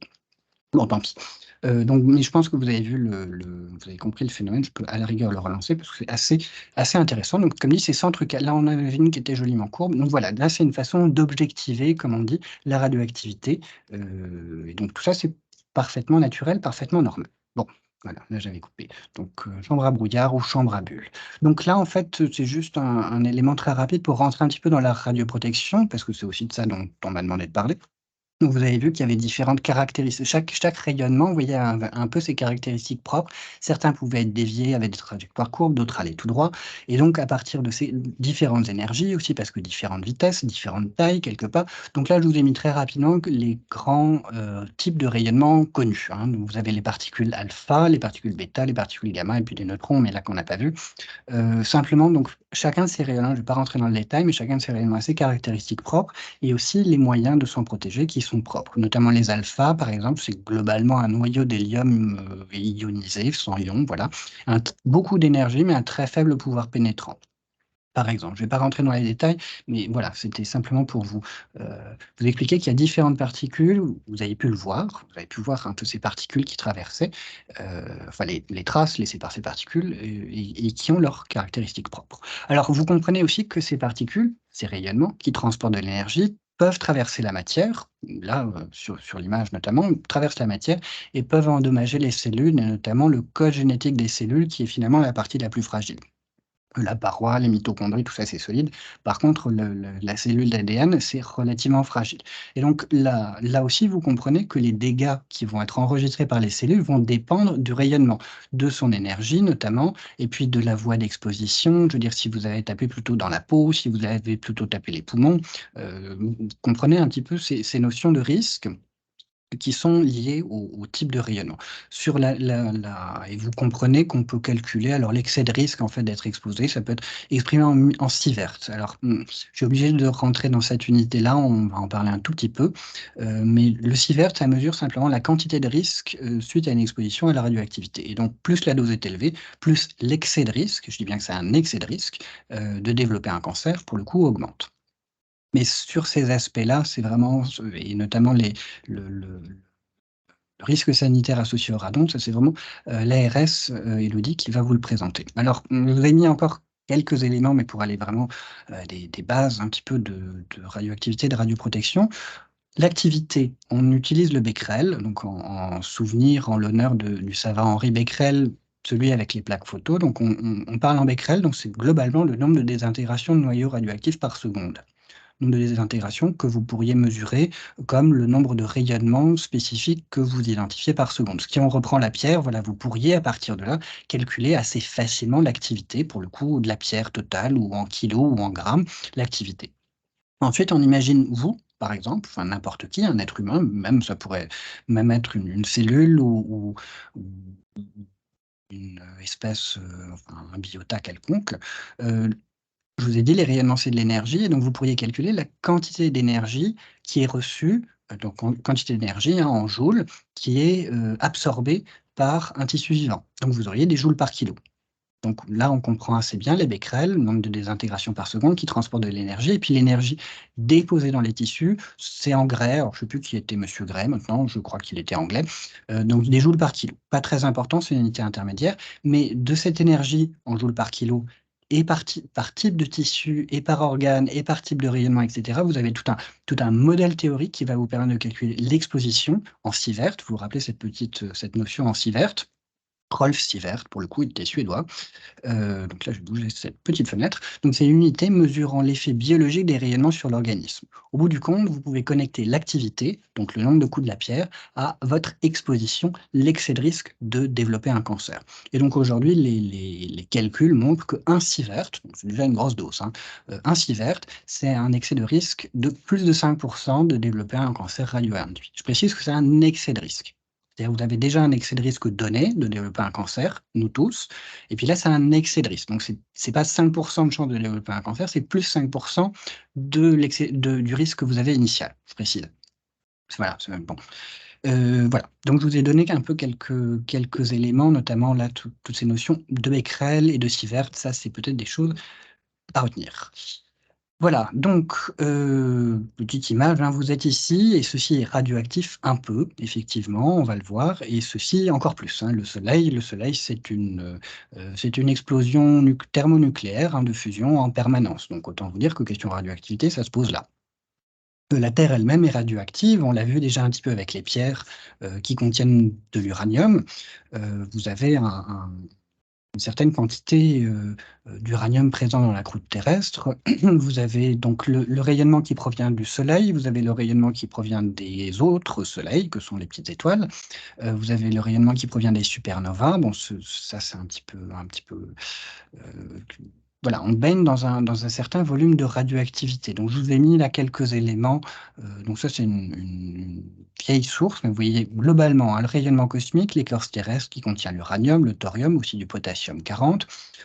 Speaker 2: Bon, tant pis. Mais je pense que vous avez vu vous avez compris le phénomène. Je peux à la rigueur le relancer parce que c'est assez intéressant. Donc, comme dit, c'est 100 trucs. Là, on avait une qui était joliment courbe. Donc voilà, là, c'est une façon d'objectiver, comme on dit, la radioactivité. Et donc tout ça, c'est parfaitement naturel, parfaitement normal. Bon, voilà, là j'avais coupé. Donc chambre à brouillard ou chambre à bulles. Donc là, en fait, c'est juste un élément très rapide pour rentrer un petit peu dans la radioprotection, parce que c'est aussi de ça dont on m'a demandé de parler. Donc vous avez vu qu'il y avait différentes caractéristiques. Chaque rayonnement, vous voyez, a un peu ses caractéristiques propres. Certains pouvaient être déviés avec des trajectoires courbes, d'autres allaient tout droit. Et donc, à partir de ces différentes énergies aussi, parce que différentes vitesses, différentes tailles, quelque part. Donc là, je vous ai mis très rapidement les grands types de rayonnements connus, hein. Donc, vous avez les particules alpha, les particules bêta, les particules gamma, et puis des neutrons, mais là qu'on n'a pas vu. Simplement, donc, chacun de ces rayonnements, je ne vais pas rentrer dans le détail, mais chacun de ces rayonnements a ses caractéristiques propres et aussi les moyens de s'en protéger qui sont propres. Notamment les alphas, par exemple, c'est globalement un noyau d'hélium ionisé, sans ion, voilà. Beaucoup d'énergie, mais un très faible pouvoir pénétrant. Par exemple, je ne vais pas rentrer dans les détails, mais voilà, c'était simplement pour vous expliquer qu'il y a différentes particules, vous avez pu le voir, vous avez pu voir un peu ces particules qui traversaient, enfin les traces laissées par ces particules, et qui ont leurs caractéristiques propres. Alors, vous comprenez aussi que ces particules, ces rayonnements qui transportent de l'énergie, peuvent traverser la matière, là, sur l'image notamment, traversent la matière et peuvent endommager les cellules, et notamment le code génétique des cellules, qui est finalement la partie la plus fragile. La paroi, les mitochondries, tout ça, c'est solide. Par contre, la cellule d'ADN, c'est relativement fragile. Et donc là aussi, vous comprenez que les dégâts qui vont être enregistrés par les cellules vont dépendre du rayonnement, de son énergie notamment, et puis de la voie d'exposition. Je veux dire, si vous avez tapé plutôt dans la peau, si vous avez plutôt tapé les poumons, vous comprenez un petit peu ces notions de risque qui sont liés au type de rayonnement. Sur et vous comprenez qu'on peut calculer alors l'excès de risque en fait d'être exposé, ça peut être exprimé en sievert. Alors, je suis obligé de rentrer dans cette unité-là, on va en parler un tout petit peu, mais le sievert, ça mesure simplement la quantité de risque suite à une exposition à la radioactivité. Et donc, plus la dose est élevée, plus l'excès de risque, je dis bien que c'est un excès de risque, de développer un cancer, pour le coup, augmente. Mais sur ces aspects-là, c'est vraiment, et notamment le risque sanitaire associé au radon, ça c'est vraiment l'ARS, Élodie, qui va vous le présenter. Alors, je vous ai mis encore quelques éléments, mais pour aller vraiment des bases un petit peu de radioactivité, de radioprotection. L'activité, on utilise le Becquerel, donc en souvenir, en l'honneur du savant Henri Becquerel, celui avec les plaques photo. Donc on parle en Becquerel, donc c'est globalement le nombre de désintégrations de noyaux radioactifs par seconde. Nombre de désintégrations que vous pourriez mesurer comme le nombre de rayonnements spécifiques que vous identifiez par seconde. Si on reprend la pierre, voilà, vous pourriez à partir de là calculer assez facilement l'activité, pour le coup, de la pierre totale, ou en kilos ou en grammes, l'activité. Ensuite, on imagine vous, par exemple, enfin n'importe qui, un être humain, même ça pourrait même être une cellule ou une espèce, enfin un biota quelconque. Je vous ai dit, les rayonnements, c'est de l'énergie, et donc vous pourriez calculer la quantité d'énergie qui est reçue, donc en quantité d'énergie, hein, en joules, qui est absorbée par un tissu vivant. Donc vous auriez des joules par kilo. Donc là, on comprend assez bien les becquerels, le nombre de désintégrations par seconde qui transportent de l'énergie, et puis l'énergie déposée dans les tissus, c'est en Gray. Alors je ne sais plus qui était monsieur Gray maintenant, je crois qu'il était anglais. Donc des joules par kilo. Pas très important, c'est une unité intermédiaire, mais de cette énergie en joules par kilo, et par type de tissu, et par organe, et par type de rayonnement, etc., vous avez tout un modèle théorique qui va vous permettre de calculer l'exposition en sievert. Vous vous rappelez cette notion en sievert? Rolf Sievert, pour le coup, il était suédois. Donc là, je vais bouger cette petite fenêtre. Donc c'est une unité mesurant l'effet biologique des rayonnements sur l'organisme. Au bout du compte, vous pouvez connecter l'activité, donc le nombre de coups de la pierre, à votre exposition, l'excès de risque de développer un cancer. Et donc aujourd'hui, les calculs montrent qu'un sievert, donc c'est déjà une grosse dose, hein, un sievert, c'est un excès de risque de plus de 5% de développer un cancer radioinduit. Je précise que c'est un excès de risque. C'est-à-dire que vous avez déjà un excès de risque donné de développer un cancer, nous tous, et puis là, c'est un excès de risque. Donc, c'est pas 5% de chance de développer un cancer, c'est plus 5% du risque que vous avez initial, je précise. Voilà, c'est bon. Voilà. Donc, je vous ai donné un peu quelques éléments, notamment là, toutes ces notions de Becquerel et de Sievert. Ça, c'est peut-être des choses à retenir. Voilà, donc petite image, hein, vous êtes ici et ceci est radioactif un peu, effectivement, on va le voir, et ceci encore plus, hein. Le soleil, c'est une explosion thermonucléaire, hein, de fusion en permanence. Donc autant vous dire que question radioactivité, ça se pose là. La Terre elle-même est radioactive, on l'a vu déjà un petit peu avec les pierres qui contiennent de l'uranium. Vous avez une certaine quantité d'uranium présent dans la croûte terrestre. Vous avez donc le rayonnement qui provient du Soleil, vous avez le rayonnement qui provient des autres soleils, que sont les petites étoiles, vous avez le rayonnement qui provient des supernovas. Bon, ça, c'est un petit peu voilà, on baigne dans un certain volume de radioactivité. Donc, je vous ai mis là quelques éléments. Donc ça, c'est une vieille source, mais vous voyez globalement, hein, le rayonnement cosmique, l'écorce terrestre qui contient l'uranium, le thorium, aussi du potassium-40.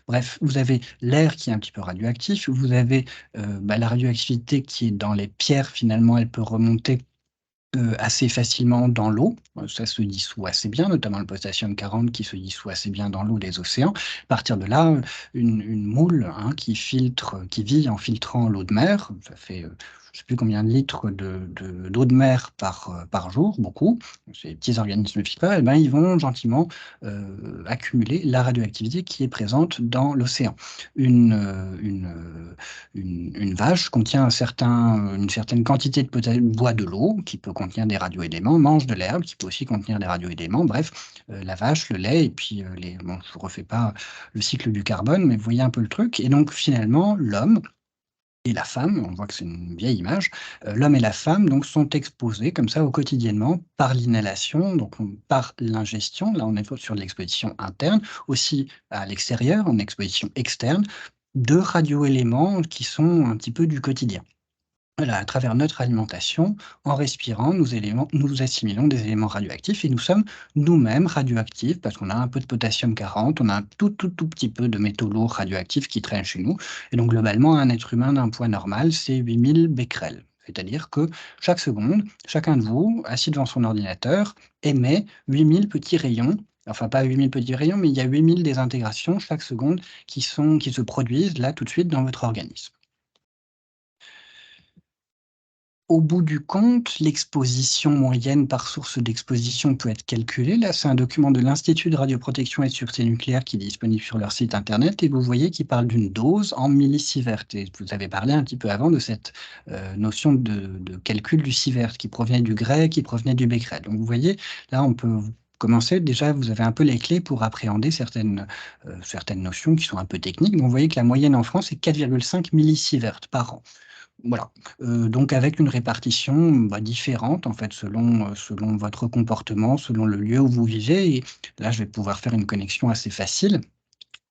Speaker 2: Bref, vous avez l'air qui est un petit peu radioactif. Vous avez la radioactivité qui est dans les pierres, finalement, elle peut remonter assez facilement dans l'eau. Ça se dissout assez bien, notamment le potassium-40 qui se dissout assez bien dans l'eau des océans. À partir de là, une moule, hein, qui vit en filtrant l'eau de mer. Ça fait, je ne sais plus combien de litres d'eau de mer par jour, beaucoup. Ces petits organismes filtreurs, eh ben, ils vont gentiment accumuler la radioactivité qui est présente dans l'océan. Une vache contient une certaine quantité boit de l'eau, qui peut contenir des radioéléments, mange de l'herbe, qui peut aussi contenir des radioéléments. Bref, la vache, le lait, et puis bon, je ne refais pas le cycle du carbone, mais vous voyez un peu le truc. Et donc finalement, l'homme et la femme, on voit que c'est une vieille image, l'homme et la femme donc sont exposés comme ça au quotidiennement par l'inhalation, donc par l'ingestion. Là, on est sur de l'exposition interne, aussi à l'extérieur, en exposition externe, de radioéléments qui sont un petit peu du quotidien. Voilà, à travers notre alimentation, en respirant, nous assimilons des éléments radioactifs et nous sommes nous-mêmes radioactifs parce qu'on a un peu de potassium-40, on a un tout petit peu de métaux lourds radioactifs qui traînent chez nous. Et donc, globalement, un être humain d'un poids normal, c'est 8000 becquerels. C'est-à-dire que chaque seconde, chacun de vous, assis devant son ordinateur, émet 8000 petits rayons. Enfin, pas 8000 petits rayons, mais il y a 8000 désintégrations chaque seconde qui se produisent là tout de suite dans votre organisme. Au bout du compte, l'exposition moyenne par source d'exposition peut être calculée. Là, c'est un document de l'Institut de radioprotection et de sûreté nucléaire qui est disponible sur leur site internet et vous voyez qu'il parle d'une dose en millisievert. Et vous avez parlé un petit peu avant de cette notion de calcul du sievert qui provenait du grec, qui provenait du becquerel. Donc vous voyez, là, on peut commencer. Déjà, vous avez un peu les clés pour appréhender certaines notions qui sont un peu techniques. Donc vous voyez que la moyenne en France est 4,5 millisievert par an. Voilà, donc avec une répartition, différente en fait selon votre comportement, selon le lieu où vous vivez et là je vais pouvoir faire une connexion assez facile.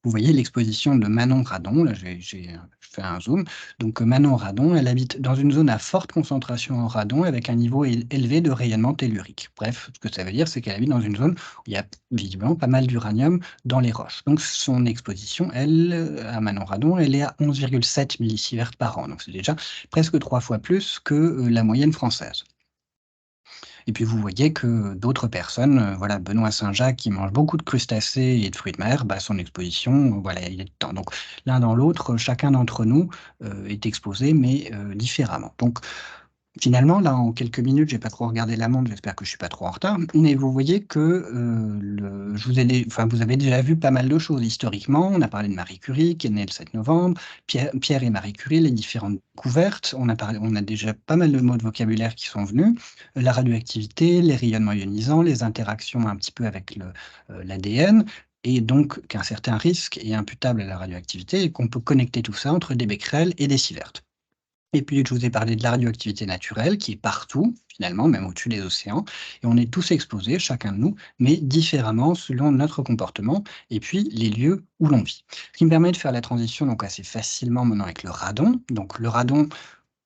Speaker 2: Vous voyez l'exposition de Manon Radon, là je fais un zoom. Donc Manon Radon, elle habite dans une zone à forte concentration en radon avec un niveau élevé de rayonnement tellurique. Bref, ce que ça veut dire, c'est qu'elle habite dans une zone où il y a visiblement pas mal d'uranium dans les roches. Donc son exposition, elle, à Manon Radon, elle est à 11,7 millisieverts par an. Donc c'est déjà presque 3 fois plus que la moyenne française. Et puis vous voyez que d'autres personnes, voilà, Benoît Saint-Jacques qui mange beaucoup de crustacés et de fruits de mer, son exposition, voilà, il est dedans. Donc l'un dans l'autre, chacun d'entre nous, est exposé, mais différemment. Donc finalement, là, en quelques minutes, j'ai pas trop regardé la montre, j'espère que je suis pas trop en retard. Mais vous voyez que vous avez déjà vu pas mal de choses historiquement. On a parlé de Marie Curie, qui est née le 7 novembre, Pierre et Marie Curie, les différentes découvertes. On a déjà pas mal de mots de vocabulaire qui sont venus. La radioactivité, les rayonnements ionisants, les interactions un petit peu avec l'ADN. Et donc qu'un certain risque est imputable à la radioactivité et qu'on peut connecter tout ça entre des becquerels et des sieverts. Et puis, je vous ai parlé de la radioactivité naturelle qui est partout, finalement, même au-dessus des océans. Et on est tous exposés, chacun de nous, mais différemment selon notre comportement et puis les lieux où l'on vit. Ce qui me permet de faire la transition donc assez facilement maintenant avec le radon. Donc le radon,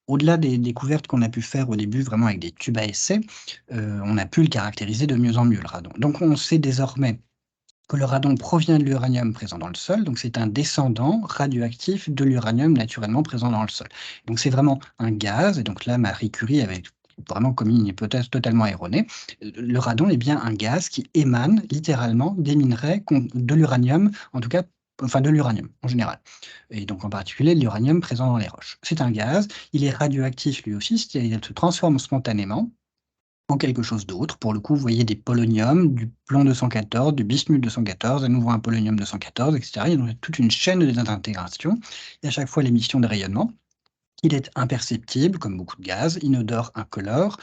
Speaker 2: au-delà des découvertes qu'on a pu faire au début, vraiment avec des tubes à essai, on a pu le caractériser de mieux en mieux, le radon. Donc on sait désormais que le radon provient de l'uranium présent dans le sol, donc c'est un descendant radioactif de l'uranium naturellement présent dans le sol. Donc c'est vraiment un gaz, et donc là Marie Curie avait vraiment commis une hypothèse totalement erronée. Le radon est bien un gaz qui émane littéralement des minerais de l'uranium, en tout cas enfin de l'uranium en général, et donc en particulier de l'uranium présent dans les roches. C'est un gaz, il est radioactif lui aussi, c'est-à-dire il se transforme spontanément en quelque chose d'autre. Pour le coup, vous voyez des poloniums, du plomb 214, du bismuth 214, à nouveau un polonium 214, etc. Il y a toute une chaîne de désintégration et à chaque fois l'émission de rayonnement. Il est imperceptible, comme beaucoup de gaz, inodore, incolore.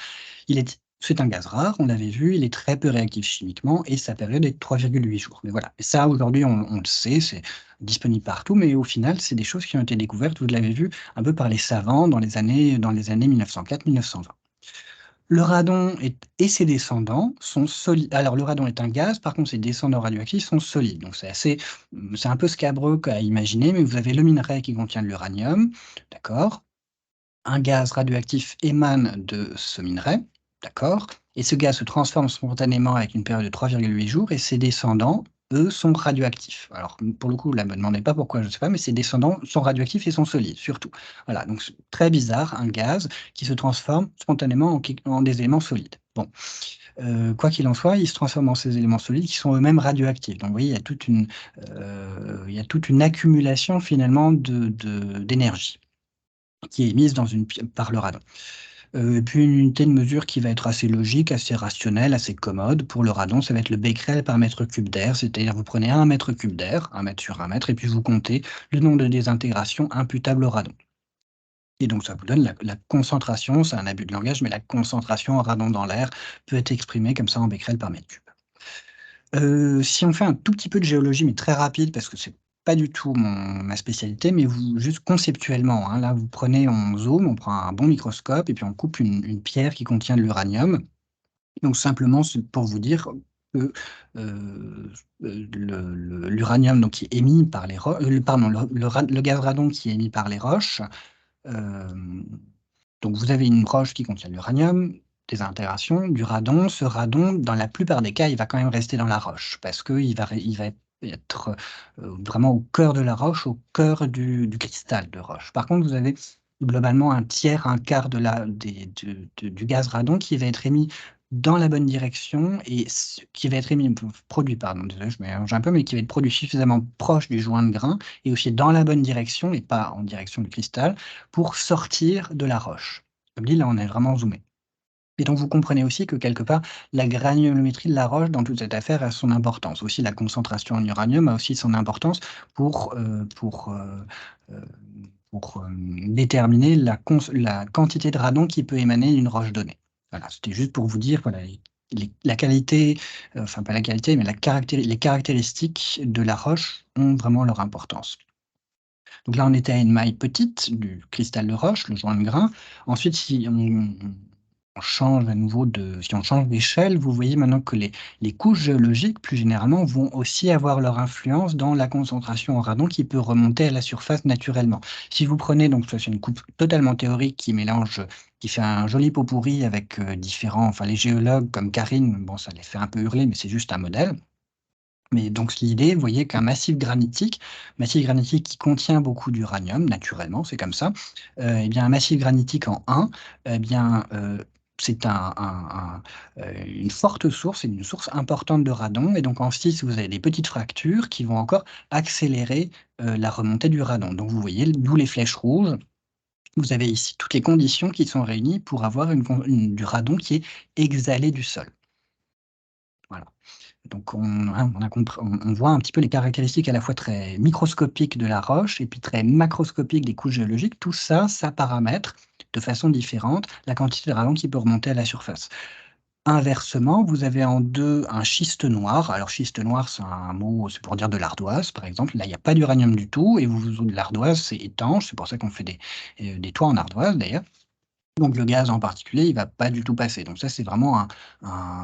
Speaker 2: C'est un gaz rare, on l'avait vu, il est très peu réactif chimiquement et sa période est de 3,8 jours. Mais voilà, et ça aujourd'hui on le sait, c'est disponible partout, mais au final, c'est des choses qui ont été découvertes, vous l'avez vu, un peu par les savants dans les années 1904-1920. Le radon et ses descendants sont solides. Alors, le radon est un gaz, par contre, ses descendants radioactifs sont solides. Donc, c'est un peu scabreux à imaginer, mais vous avez le minerai qui contient de l'uranium, d'accord? Un gaz radioactif émane de ce minerai, d'accord? Et ce gaz se transforme spontanément avec une période de 3,8 jours et ses descendants, eux, sont radioactifs. Alors, pour le coup, là, ne me demandez pas pourquoi, je ne sais pas, mais ses descendants sont radioactifs et sont solides, surtout. Voilà, donc c'est très bizarre, un gaz qui se transforme spontanément en des éléments solides. Bon, quoi qu'il en soit, il se transforme en ces éléments solides qui sont eux-mêmes radioactifs. Donc, vous voyez, il y a toute une accumulation, finalement, d'énergie qui est émise par le radon. Et puis une unité de mesure qui va être assez logique, assez rationnelle, assez commode. Pour le radon, ça va être le becquerel par mètre cube d'air, c'est-à-dire vous prenez 1 mètre cube d'air, 1 mètre sur 1 mètre, et puis vous comptez le nombre de désintégrations imputables au radon. Et donc ça vous donne la concentration, c'est un abus de langage, mais la concentration en radon dans l'air peut être exprimée comme ça en becquerel par mètre cube. Si on fait un tout petit peu de géologie, mais très rapide, parce que c'est pas du tout ma spécialité, mais juste conceptuellement, hein, là, on zoome, on prend un bon microscope et puis on coupe une pierre qui contient de l'uranium. Donc simplement, c'est pour vous dire que, l'uranium donc qui est émis par les roches, pardon, le gaz radon qui est émis par les roches, hem donc vous avez une roche qui contient de l'uranium, des intégrations, du radon. Ce radon, dans la plupart des cas, il va quand même rester dans la roche parce il va être, vraiment au cœur de la roche, au cœur du cristal de roche. Par contre, vous avez globalement un tiers, un quart de la des du gaz radon qui va être émis dans la bonne direction et qui va être produit, pardon, désolé, je mélange un peu, mais qui va être produit suffisamment proche du joint de grain et aussi dans la bonne direction et pas en direction du cristal pour sortir de la roche. Comme dit, là, on est vraiment zoomé. Et donc, vous comprenez aussi que quelque part, la granulométrie de la roche dans toute cette affaire a son importance. Aussi, la concentration en uranium a aussi son importance pour, heu, déterminer la quantité de radon qui peut émaner d'une roche donnée. Voilà, c'était juste pour vous dire, voilà, la qualité, enfin pas la qualité, mais les caractéristiques de la roche ont vraiment leur importance. Donc là, on était à une maille petite du cristal de roche, le joint de grain. Ensuite, on change à nouveau si on change d'échelle, vous voyez maintenant que les couches géologiques, plus généralement, vont aussi avoir leur influence dans la concentration en radon qui peut remonter à la surface naturellement. Si vous prenez donc ça, c'est une coupe totalement théorique qui fait un joli pot pourri avec, enfin les géologues comme Karine, bon ça les fait un peu hurler, mais c'est juste un modèle. Mais donc l'idée, vous voyez qu'un massif granitique qui contient beaucoup d'uranium, naturellement, c'est comme ça, et bien un massif granitique en 1, eh bien, c'est une forte source, c'est une source importante de radon et donc en 6, vous avez des petites fractures qui vont encore accélérer, la remontée du radon. Donc vous voyez, d'où les flèches rouges. Vous avez ici toutes les conditions qui sont réunies pour avoir du radon qui est exhalé du sol. Voilà. Donc on voit un petit peu les caractéristiques à la fois très microscopiques de la roche et puis très macroscopiques des couches géologiques. Tout ça, ça paramètre de façon différente la quantité de radon qui peut remonter à la surface. Inversement, vous avez en 2 un schiste noir. Alors schiste noir, c'est un mot, c'est pour dire de l'ardoise, par exemple. Là, il y a pas d'uranium du tout et de l'ardoise, c'est étanche, c'est pour ça qu'on fait des toits en ardoise d'ailleurs. Donc le gaz en particulier, il va pas du tout passer. Donc ça, c'est vraiment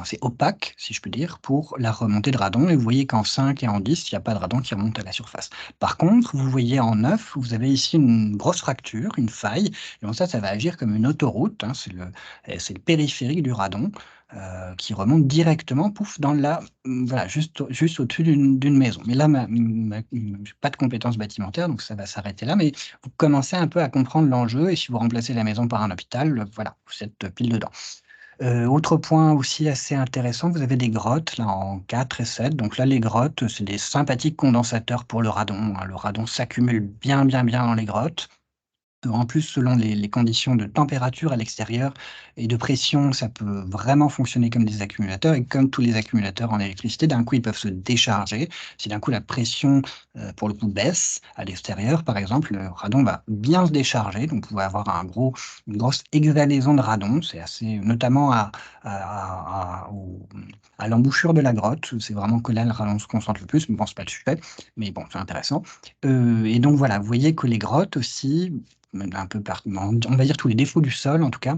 Speaker 2: c'est opaque, si je puis dire, pour la remontée de radon et vous voyez qu'en 5 et en 10, il y a pas de radon qui remonte à la surface. Par contre, vous voyez en 9, vous avez ici une grosse fracture, une faille et donc ça va agir comme une autoroute, hein. C'est le périphérique du radon, qui remonte directement, pouf, voilà, juste au-dessus d'une maison. Mais là, j'ai pas de compétences bâtimentaires, donc ça va s'arrêter là, mais vous commencez un peu à comprendre l'enjeu et si vous remplacez la maison par un hôpital, voilà, vous êtes pile dedans. Autre point aussi assez intéressant, vous avez des grottes là en 4 et 7. Donc là, les grottes, c'est des sympathiques condensateurs pour le radon, hein. Le radon s'accumule bien, bien, bien dans les grottes. En plus, selon les conditions de température à l'extérieur et de pression, ça peut vraiment fonctionner comme des accumulateurs et comme tous les accumulateurs en électricité, d'un coup, ils peuvent se décharger. Si d'un coup la pression, pour le coup, baisse à l'extérieur, par exemple, le radon va bien se décharger, donc vous pouvez avoir une grosse exhalaison de radon. C'est assez notamment à l'embouchure de la grotte, c'est vraiment que là, le radon se concentre le plus, mais bon, c'est pas le sujet, mais bon, c'est intéressant. Et donc voilà, vous voyez que les grottes aussi, même un peu partout, on va dire tous les défauts du sol en tout cas,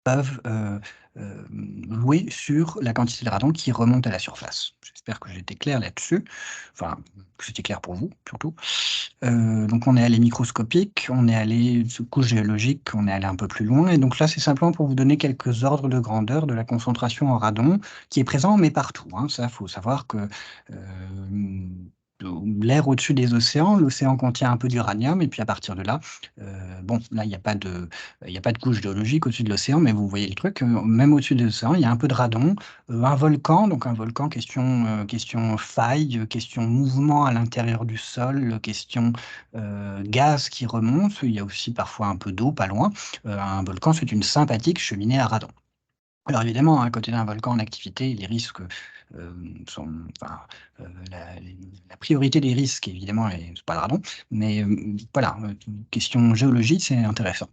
Speaker 2: peuvent, jouer sur la quantité de radon qui remonte à la surface. J'espère que j'ai été clair là-dessus, enfin, que c'était clair pour vous surtout. Donc on est allé microscopique, on est allé sous couche géologique, on est allé un peu plus loin et donc là, c'est simplement pour vous donner quelques ordres de grandeur de la concentration en radon qui est présent, mais partout, hein. Ça, faut savoir que, hem, l'air au-dessus des océans, l'océan contient un peu d'uranium et puis à partir de là, bon, là, il y a pas de couche géologique au-dessus de l'océan, mais vous voyez le truc, même au-dessus de l'océan, il y a un peu de radon. Un volcan, donc un volcan, question faille, question mouvement à l'intérieur du sol, question, gaz qui remonte. Il y a aussi parfois un peu d'eau pas loin. Un volcan, c'est une sympathique cheminée à radon. Alors évidemment, hein, à côté d'un volcan en activité, les risques, sont enfin, la priorité des risques évidemment c'est pas le radon, mais, voilà, question géologie, c'est intéressant.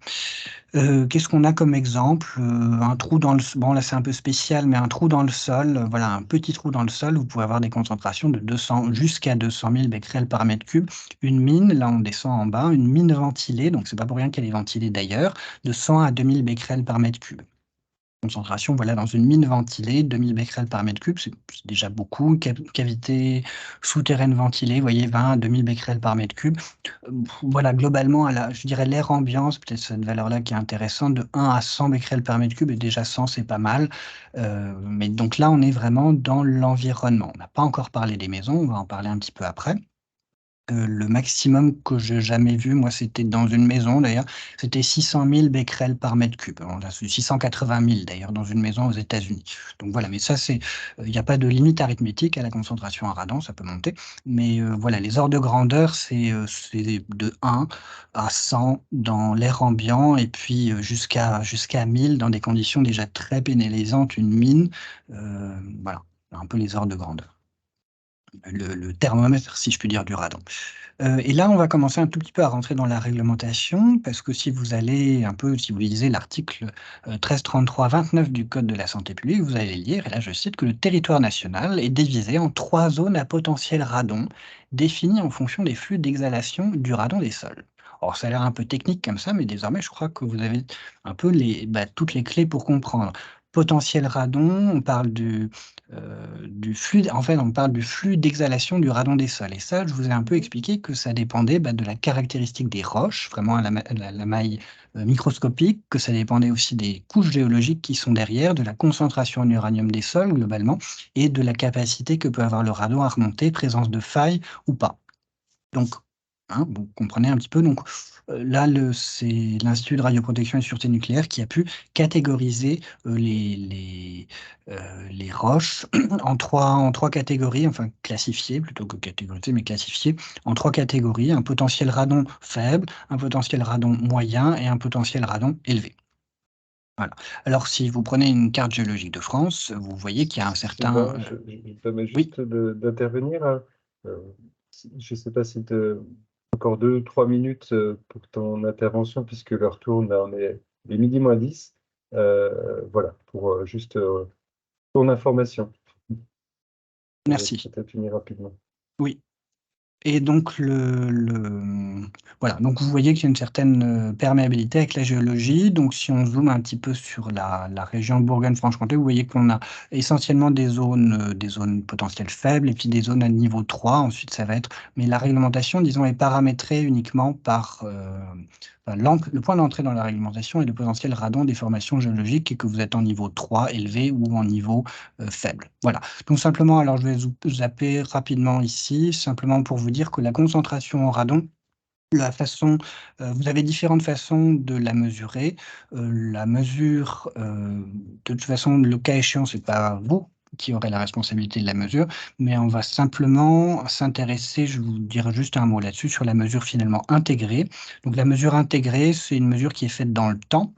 Speaker 2: Qu'est-ce qu'on a comme exemple? Un trou dans le s bon là, c'est un peu spécial, mais un trou dans le sol, voilà, un petit trou dans le sol, vous pouvez avoir des concentrations de 200 jusqu'à 200 000 becquerels par mètre cube. Une mine, là, on descend en bas, une mine ventilée, donc c'est pas pour rien qu'elle est ventilée d'ailleurs, de 100 à 2000 becquerels par mètre cube. Concentration, voilà, dans une mine ventilée, 2000 becquerels par mètre cube, c'est déjà beaucoup. Cavité souterraine ventilée, vous voyez, 20 à 2000 becquerels par mètre cube. Voilà, globalement, je dirais l'air ambiant, c'est peut-être cette valeur-là qui est intéressante, de 1 à 100 becquerels par mètre cube et déjà 100, c'est pas mal. Mais donc là, on est vraiment dans l'environnement. On n'a pas encore parlé des maisons, on va en parler un petit peu après. Le maximum que j'ai jamais vu, moi, c'était dans une maison d'ailleurs, c'était 600 000 becquerels par mètre cube. Alors là, c'est 680 000 d'ailleurs dans une maison aux États-Unis. Donc voilà, mais ça c'est, il y a pas de limite arithmétique à la concentration en radon, ça peut monter. Mais, voilà, les ordres de grandeur, c'est de 1 à 100 dans l'air ambiant et puis, jusqu'à 1000 dans des conditions déjà très pénalisantes, une mine, voilà, un peu les ordres de grandeur. Le thermomètre, si je puis dire, du radon. Et là, on va commencer un tout petit peu à rentrer dans la réglementation parce que si vous lisez l'article, 1333-29 du code de la santé publique, vous allez lire et là je cite que «Le territoire national est divisé en 3 zones à potentiel radon, définies en fonction des flux d'exhalation du radon des sols». Alors ça a l'air un peu technique comme ça, mais désormais je crois que vous avez un peu toutes les clés pour comprendre. Potentiel radon, on parle du flux en fait, on parle du flux d'exhalation du radon des sols et ça, je vous ai un peu expliqué que ça dépendait, de la caractéristique des roches, vraiment à la maille, microscopique, que ça dépendait aussi des couches géologiques qui sont derrière, de la concentration en uranium des sols globalement et de la capacité que peut avoir le radon à remonter, présence de failles ou pas. Donc, hein, vous comprenez un petit peu donc, là c'est l'Institut de radioprotection et de sûreté nucléaire qui a pu catégoriser, les roches en trois catégories, enfin classifier plutôt que catégoriser, mais classifier en 3 catégories, un potentiel radon faible, un potentiel radon moyen et un potentiel radon élevé. Voilà. Alors si vous prenez une carte géologique de France, vous voyez qu'il y a un certain,
Speaker 1: Sylvain, je me permets
Speaker 2: oui?
Speaker 1: juste d'intervenir, hein. Je ne sais pas si tu encore 2 ou 3 minutes pour ton intervention, puisque l'heure tourne, là, il est midi moins 10. Voilà, pour juste ton information. Je vais
Speaker 2: Merci.
Speaker 1: peut-être finir rapidement.
Speaker 2: Oui. Et donc voilà, donc vous voyez qu'il y a une certaine, perméabilité avec la géologie. Donc si on zoome un petit peu sur la région Bourgogne-Franche-Comté, vous voyez qu'on a essentiellement des zones potentielles faibles et puis des zones à niveau 3. Ensuite, ça va être mais la réglementation, disons, est paramétrée uniquement par, enfin le point d'entrée dans la réglementation est le potentiel radon des formations géologiques et que vous êtes en niveau 3 élevé ou en niveau, faible. Voilà. Donc simplement, alors je vais zapper rapidement ici, simplement pour vous dire que la concentration en radon La façon, vous avez différentes façons de la mesurer. La mesure, de toute façon, le cas échéant, c'est pas vous qui aurez la responsabilité de la mesure, mais on va simplement s'intéresser, je vous dirai juste un mot là-dessus, sur la mesure finalement intégrée. Donc la mesure intégrée, c'est une mesure qui est faite dans le temps,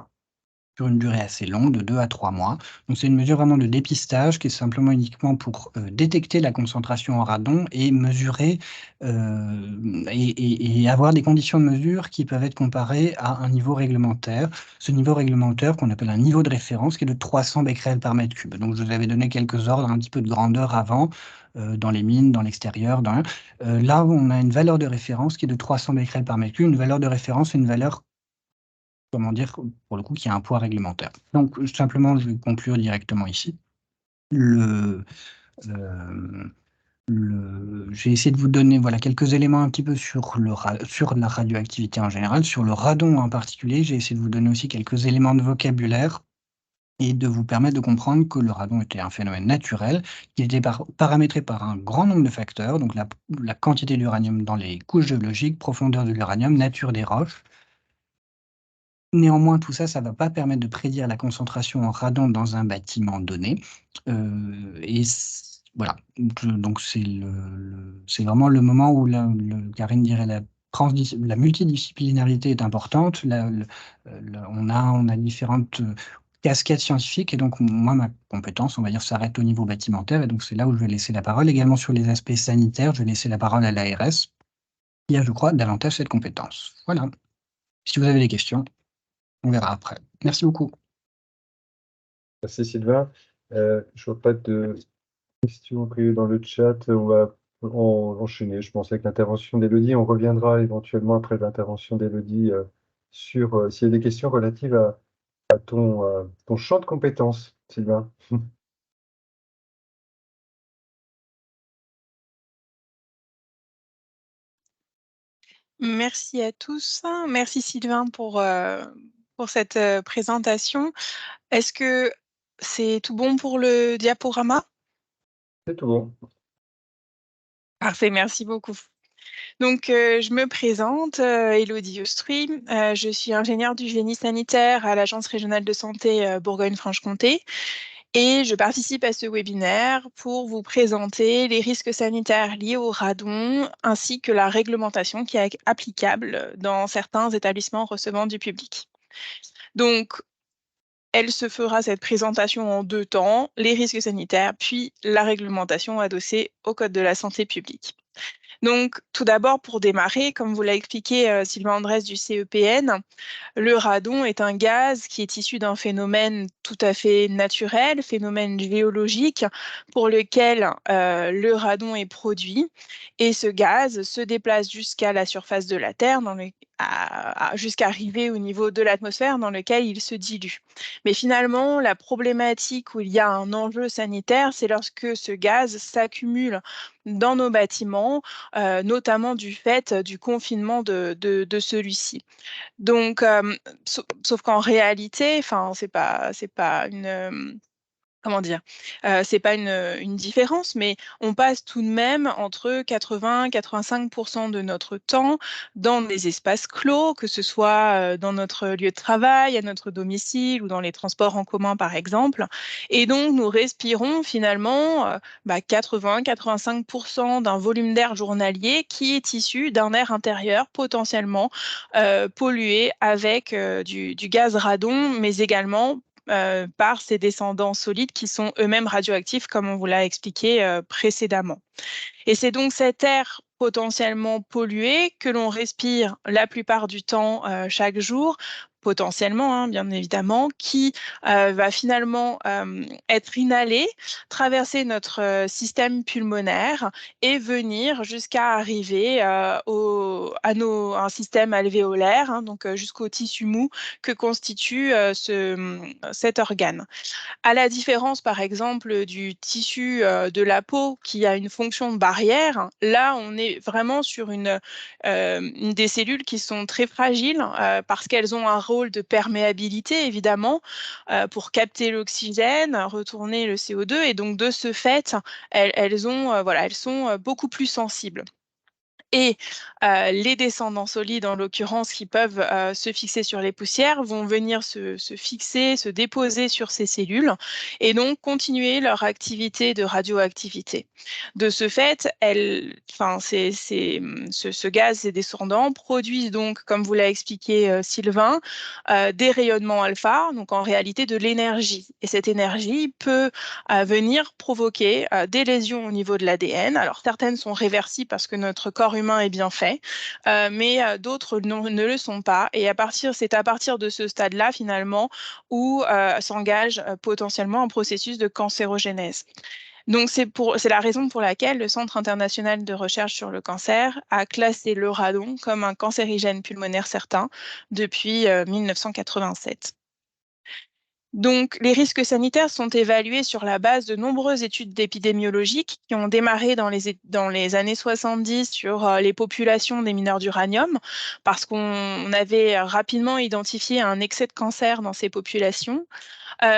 Speaker 2: sur une durée assez longue, de 2 à 3 mois. Donc c'est une mesure vraiment de dépistage qui est simplement uniquement pour, détecter la concentration en radon et mesurer, et avoir des conditions de mesure qui peuvent être comparées à un niveau réglementaire. Ce niveau réglementaire qu'on appelle un niveau de référence qui est de 300 becquerels par mètre cube. Donc je vous avais donné quelques ordres, un petit peu de grandeur avant, dans les mines, dans l'extérieur, là, on a une valeur de référence qui est de 300 becquerels par mètre cube. Une valeur de référence, c'est une valeur, comment dire? Pour le coup, qui a un poids réglementaire. Donc simplement, je vais conclure directement ici. Le, hem, j'ai essayé de vous donner, voilà, quelques éléments un petit peu sur la radioactivité en général, sur le radon en particulier. J'ai essayé de vous donner aussi quelques éléments de vocabulaire et de vous permettre de comprendre que le radon était un phénomène naturel, qui était paramétré par un grand nombre de facteurs, donc la quantité d'uranium dans les couches géologiques, profondeur de l'uranium, nature des roches. Néanmoins, tout ça, ça va pas permettre de prédire la concentration en radon dans un bâtiment donné, et voilà, donc c'est vraiment le moment où Karine dirait la multidisciplinarité est importante. On a différentes, casquettes scientifiques et donc moi, ma compétence, on va dire, s'arrête au niveau bâtimentaire et donc c'est là où je vais laisser la parole. Également sur les aspects sanitaires, je vais laisser la parole à l'ARS, qui a, je crois, davantage cette compétence. Voilà. Si vous avez des questions, on verra après. Merci beaucoup.
Speaker 1: Merci Sylvain. Je vois pas de questions prévues dans le chat. On va enchaîner, je pense, avec l'intervention d'Élodie. On reviendra éventuellement après l'intervention d'Élodie sur s'il y a des questions relatives à ton champ de compétences, Sylvain.
Speaker 3: Merci à tous. Merci Sylvain pour cette présentation. Est-ce que c'est tout bon pour le diaporama?
Speaker 1: C'est tout bon.
Speaker 3: Parfait, merci beaucoup. Donc, je me présente, Élodie Austry. Je suis ingénieure du génie sanitaire à l'Agence régionale de santé Bourgogne-Franche-Comté et je participe à ce webinaire pour vous présenter les risques sanitaires liés au radon ainsi que la réglementation qui est applicable dans certains établissements recevant du public. Donc, elle se fera cette présentation en 2 temps, les risques sanitaires, puis la réglementation adossée au Code de la santé publique. Donc, tout d'abord, pour démarrer, comme vous l'a expliqué Sylvain Andrès du CEPN, le radon est un gaz qui est issu d'un phénomène tout à fait naturel, phénomène géologique, pour lequel le radon est produit. Et ce gaz se déplace jusqu'à la surface de la Terre, jusqu'à arriver au niveau de l'atmosphère dans lequel il se dilue. Mais finalement, la problématique où il y a un enjeu sanitaire, c'est lorsque ce gaz s'accumule dans nos bâtiments, notamment du fait du confinement de celui-ci. Donc, sauf qu'en réalité, enfin, c'est pas une, comment dire? C'est pas une différence, mais on passe tout de même entre 80-85 de notre temps dans des espaces clos, que ce soit, dans notre lieu de travail, à notre domicile ou dans les transports en commun, par exemple. Et donc nous respirons finalement, 80-85 d'un volume d'air journalier qui est issu d'un air intérieur potentiellement, pollué avec, du gaz radon, mais également par ses descendants solides qui sont eux-mêmes radioactifs, comme on vous l'a expliqué précédemment. Et c'est donc cet air potentiellement pollué que l'on respire la plupart du temps chaque jour, potentiellement, hein, bien évidemment, qui va finalement être inhalé, traverser notre système pulmonaire et venir jusqu'à arriver à un système alvéolaire, hein, donc jusqu'au tissu mou que constitue cet organe. À la différence, par exemple, du tissu, de la peau qui a une fonction de barrière, là, on est vraiment sur une des cellules qui sont très fragiles, parce qu'elles ont un rôle de perméabilité évidemment, pour capter l'oxygène, retourner le CO2 et donc de ce fait, elles sont, beaucoup plus sensibles. Et les descendants solides, en l'occurrence, qui peuvent se fixer sur les poussières, vont venir se fixer, se déposer sur ces cellules et donc continuer leur activité de radioactivité. De ce fait, ce gaz et descendants produisent donc, comme vous l'a expliqué Sylvain, des rayonnements alpha, donc en réalité de l'énergie. Et cette énergie peut venir provoquer des lésions au niveau de l'ADN. Alors certaines sont réversibles parce que notre corps humain est bien fait, mais d'autres ne le sont pas. Et c'est à partir de ce stade-là, finalement, où s'engage potentiellement un processus de cancérogénèse. Donc c'est la raison pour laquelle le Centre international de recherche sur le cancer a classé le radon comme un cancérigène pulmonaire certain depuis 1987. Donc, les risques sanitaires sont évalués sur la base de nombreuses études épidémiologiques qui ont démarré dans les années 70 sur les populations des mineurs d'uranium, parce qu'on avait rapidement identifié un excès de cancer dans ces populations,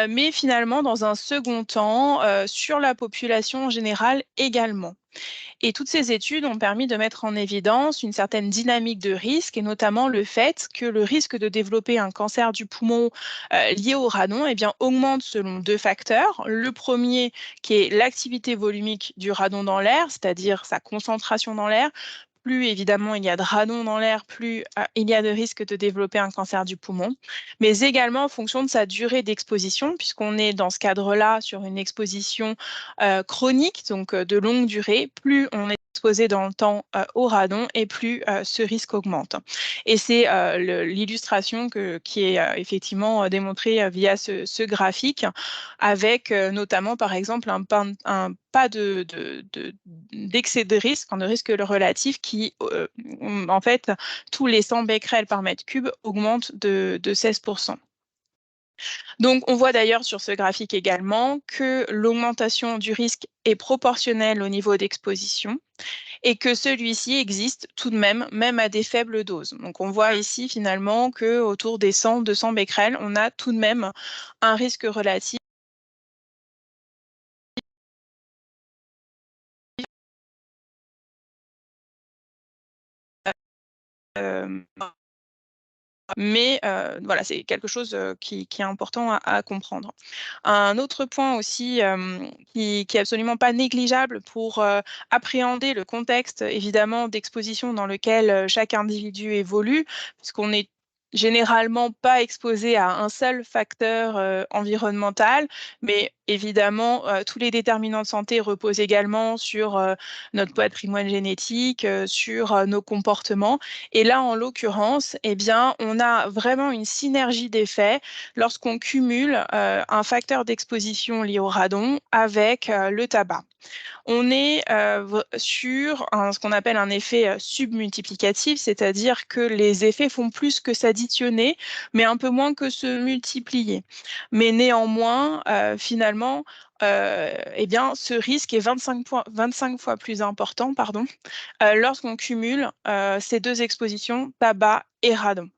Speaker 3: mais finalement, dans un second temps, sur la population en général également. Et toutes ces études ont permis de mettre en évidence une certaine dynamique de risque et notamment le fait que le risque de développer un cancer du poumon lié au radon augmente selon deux facteurs. Le premier qui est l'activité volumique du radon dans l'air, c'est-à-dire sa concentration dans l'air. Plus évidemment il y a de radon dans l'air, plus il y a de risque de développer un cancer du poumon, mais également en fonction de sa durée d'exposition, puisqu'on est dans ce cadre-là sur une exposition chronique, donc de longue durée, plus on est exposé dans le temps au radon et plus ce risque augmente. Et c'est l'illustration qui est effectivement démontrée via ce graphique, avec notamment par exemple un pas d'excès de risque, de risque relatif qui, en fait, tous les 100 becquerels par mètre cube augmentent de 16%. Donc, on voit d'ailleurs sur ce graphique également que l'augmentation du risque est proportionnelle au niveau d'exposition et que celui-ci existe tout de même à des faibles doses. Donc, on voit ici finalement qu'autour des 100-200 becquerels, on a tout de même un risque relatif mais voilà, c'est quelque chose qui est important à comprendre. Un autre point aussi qui est absolument pas négligeable pour appréhender le contexte évidemment d'exposition dans lequel chaque individu évolue, puisqu'on est généralement pas exposé à un seul facteur environnemental, mais évidemment tous les déterminants de santé reposent également sur notre patrimoine génétique, sur nos comportements. Et là, en l'occurrence, eh bien, on a vraiment une synergie d'effets lorsqu'on cumule un facteur d'exposition lié au radon avec le tabac. On est sur ce qu'on appelle un effet submultiplicatif, c'est-à-dire que les effets font plus que s'additionner, mais un peu moins que se multiplier. Mais néanmoins, finalement, eh bien, ce risque est 25 fois plus important, lorsqu'on cumule ces deux expositions, tabac et radon.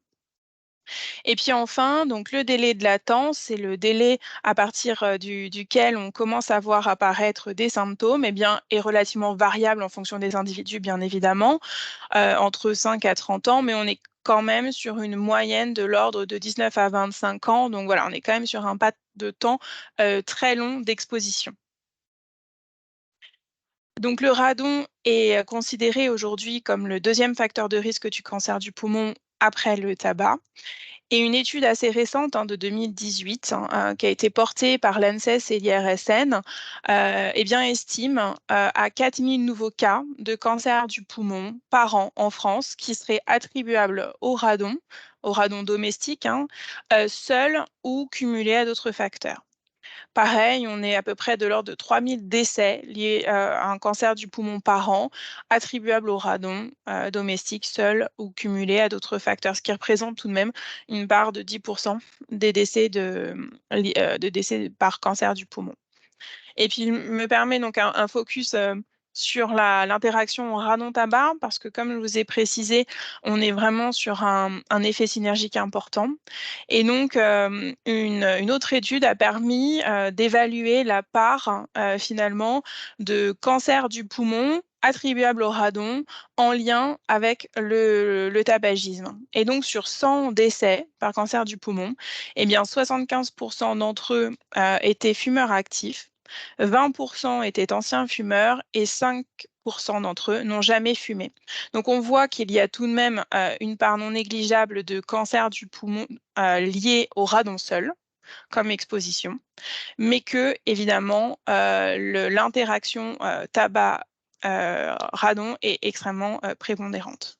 Speaker 3: Et puis enfin, donc le délai de latence, c'est le délai à partir duquel on commence à voir apparaître des symptômes, est relativement variable en fonction des individus, bien évidemment, entre 5 à 30 ans, mais on est quand même sur une moyenne de l'ordre de 19 à 25 ans. Donc voilà, on est quand même sur un pas de temps très long d'exposition. Donc le radon est considéré aujourd'hui comme le deuxième facteur de risque du cancer du poumon après le tabac. Et une étude assez récente de 2018 qui a été portée par l'ANSES et l'IRSN estime à 4000 nouveaux cas de cancer du poumon par an en France qui seraient attribuables au radon domestique, seul ou cumulé à d'autres facteurs. Pareil, on est à peu près de l'ordre de 3000 décès liés à un cancer du poumon par an, attribuables au radon domestique seul ou cumulé à d'autres facteurs, ce qui représente tout de même une part de 10% des décès, de décès par cancer du poumon. Et puis, il me permet donc un focus sur l'interaction radon-tabac, parce que comme je vous ai précisé, on est vraiment sur un effet synergique important. Et donc, une autre étude a permis d'évaluer la part finalement de cancer du poumon attribuables au radon en lien avec le tabagisme. Et donc, sur 100 décès par cancer du poumon, eh bien, 75% d'entre eux étaient fumeurs actifs, 20% étaient anciens fumeurs et 5% d'entre eux n'ont jamais fumé. Donc, on voit qu'il y a tout de même une part non négligeable de cancer du poumon lié au radon seul comme exposition, mais que, évidemment, l'interaction tabac-radon est extrêmement prépondérante.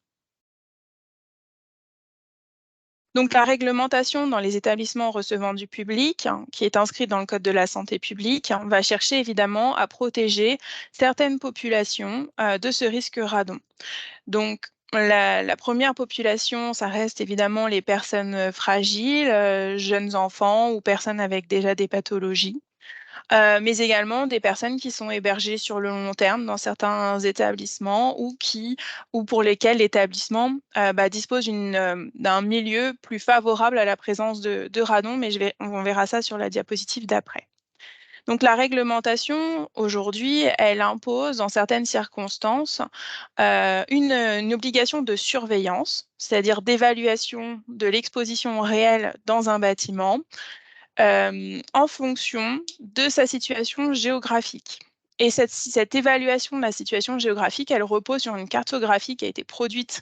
Speaker 3: Donc, la réglementation dans les établissements recevant du public, qui est inscrite dans le Code de la santé publique, va chercher évidemment à protéger certaines populations de ce risque radon. Donc, la première population, ça reste évidemment les personnes fragiles, jeunes enfants ou personnes avec déjà des pathologies. Mais également des personnes qui sont hébergées sur le long terme dans certains établissements ou pour lesquels l'établissement dispose d'un milieu plus favorable à la présence de radon, mais on verra ça sur la diapositive d'après. Donc la réglementation, aujourd'hui, elle impose dans certaines circonstances une obligation de surveillance, c'est-à-dire d'évaluation de l'exposition réelle dans un bâtiment, en fonction de sa situation géographique. Et cette évaluation de la situation géographique, elle repose sur une cartographie qui a été produite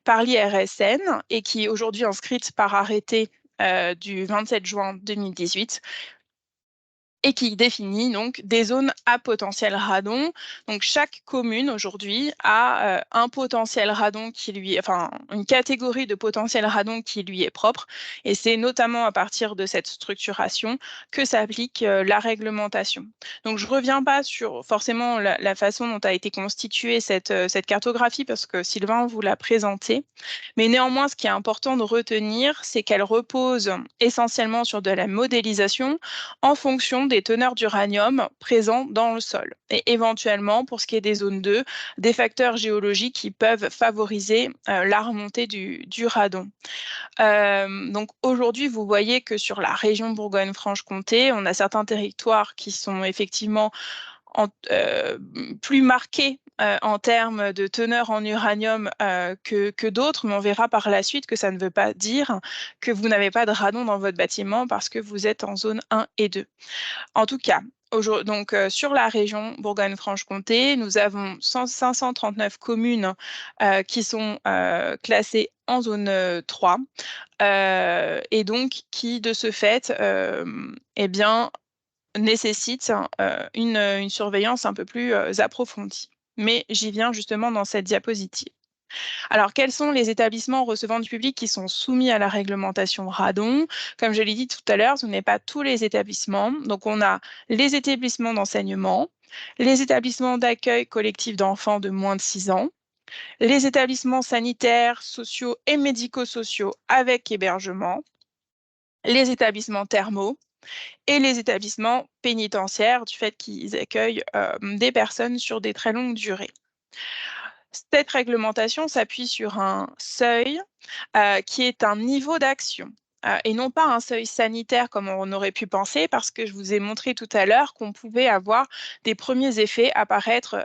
Speaker 3: par l'IRSN et qui est aujourd'hui inscrite par arrêté du 27 juin 2018 et qui définit donc des zones à potentiel radon. Donc chaque commune aujourd'hui a un potentiel radon une catégorie de potentiel radon qui lui est propre, et c'est notamment à partir de cette structuration que s'applique la réglementation. Donc je reviens pas sur forcément la façon dont a été constituée cette cartographie parce que Sylvain vous l'a présentée, mais néanmoins ce qui est important de retenir, c'est qu'elle repose essentiellement sur de la modélisation en fonction des teneurs d'uranium présents dans le sol. Et éventuellement, pour ce qui est des zones 2, des facteurs géologiques qui peuvent favoriser la remontée du radon. Donc aujourd'hui, vous voyez que sur la région Bourgogne-Franche-Comté, on a certains territoires qui sont effectivement plus marqués en termes de teneur en uranium que d'autres, mais on verra par la suite que ça ne veut pas dire que vous n'avez pas de radon dans votre bâtiment parce que vous êtes en zone 1 et 2. En tout cas, donc, sur la région Bourgogne-Franche-Comté, nous avons 539 communes qui sont classées en zone 3 et donc qui, de ce fait, nécessitent une surveillance un peu plus approfondie. Mais j'y viens justement dans cette diapositive. Alors, quels sont les établissements recevant du public qui sont soumis à la réglementation radon? Comme je l'ai dit tout à l'heure, ce n'est pas tous les établissements. Donc, on a les établissements d'enseignement, les établissements d'accueil collectif d'enfants de moins de 6 ans, les établissements sanitaires, sociaux et médico-sociaux avec hébergement, les établissements thermaux et les établissements pénitentiaires du fait qu'ils accueillent des personnes sur des très longues durées. Cette réglementation s'appuie sur un seuil qui est un niveau d'action et non pas un seuil sanitaire comme on aurait pu penser, parce que je vous ai montré tout à l'heure qu'on pouvait avoir des premiers effets apparaître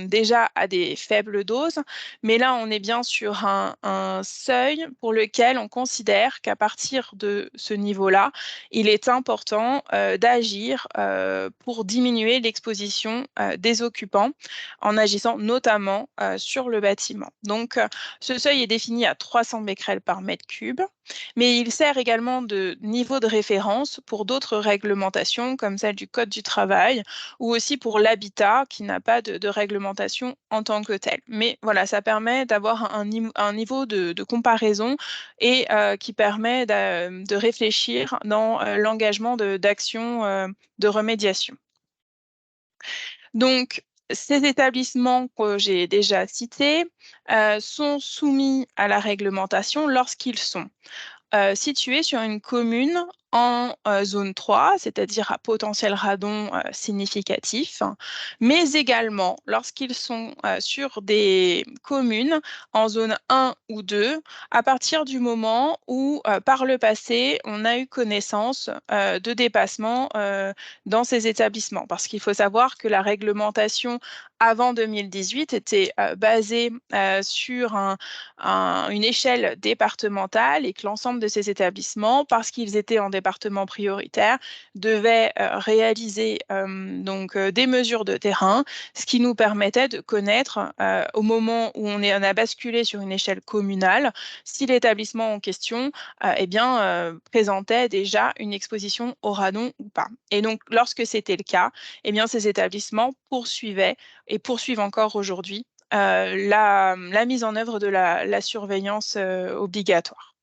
Speaker 3: déjà à des faibles doses, mais là on est bien sur un seuil pour lequel on considère qu'à partir de ce niveau-là, il est important d'agir pour diminuer l'exposition des occupants en agissant notamment sur le bâtiment. Donc, ce seuil est défini à 300 becquerels par mètre cube, mais il sert également de niveau de référence pour d'autres réglementations comme celle du Code du travail ou aussi pour l'habitat qui n'a pas de réglementation en tant que telle. Mais voilà, ça permet d'avoir un niveau de comparaison et qui permet de réfléchir dans l'engagement d'actions de remédiation. Donc, ces établissements que j'ai déjà cités sont soumis à la réglementation lorsqu'ils sont situés sur une commune en zone 3, c'est-à-dire à potentiel radon significatif, mais également lorsqu'ils sont sur des communes en zone 1 ou 2, à partir du moment où, par le passé, on a eu connaissance de dépassements dans ces établissements. Parce qu'il faut savoir que la réglementation avant 2018 était basé sur une échelle départementale et que l'ensemble de ces établissements, parce qu'ils étaient en département prioritaire, devaient réaliser des mesures de terrain, ce qui nous permettait de connaître au moment où on a basculé sur une échelle communale si l'établissement en question présentait déjà une exposition au radon ou pas. Et donc, lorsque c'était le cas, ces établissements poursuivaient et poursuivent encore aujourd'hui la mise en œuvre de la surveillance obligatoire.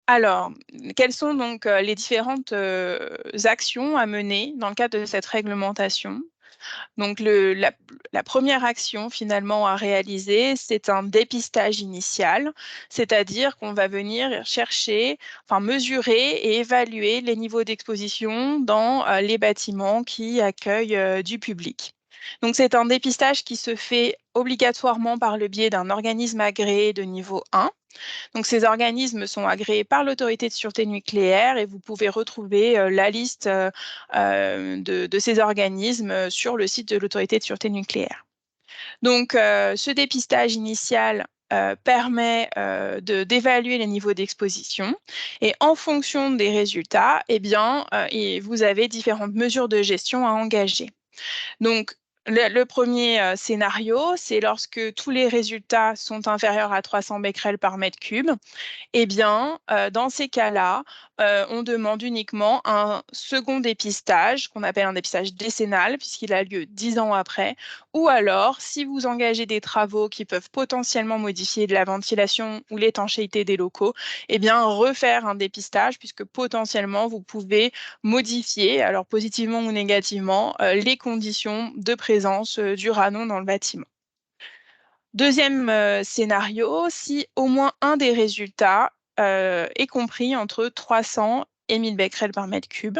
Speaker 3: Alors, quelles sont donc les différentes actions à mener dans le cadre de cette réglementation? Donc, la première action finalement à réaliser, c'est un dépistage initial, c'est-à-dire qu'on va venir chercher, mesurer et évaluer les niveaux d'exposition dans les bâtiments qui accueillent du public. Donc, c'est un dépistage qui se fait obligatoirement par le biais d'un organisme agréé de niveau 1. Donc, ces organismes sont agréés par l'autorité de sûreté nucléaire et vous pouvez retrouver la liste de ces organismes sur le site de l'autorité de sûreté nucléaire. Donc, ce dépistage initial permet d'évaluer les niveaux d'exposition et en fonction des résultats, vous avez différentes mesures de gestion à engager. Donc, le premier scénario, c'est lorsque tous les résultats sont inférieurs à 300 becquerels par mètre cube. Dans ces cas-là, on demande uniquement un second dépistage, qu'on appelle un dépistage décennal, puisqu'il a lieu 10 ans après. Ou alors, si vous engagez des travaux qui peuvent potentiellement modifier de la ventilation ou l'étanchéité des locaux, refaire un dépistage, puisque potentiellement, vous pouvez modifier, alors positivement ou négativement, les conditions de présence du radon dans le bâtiment. Deuxième scénario, si au moins un des résultats est compris entre 300 et 1000 becquerels par mètre cube.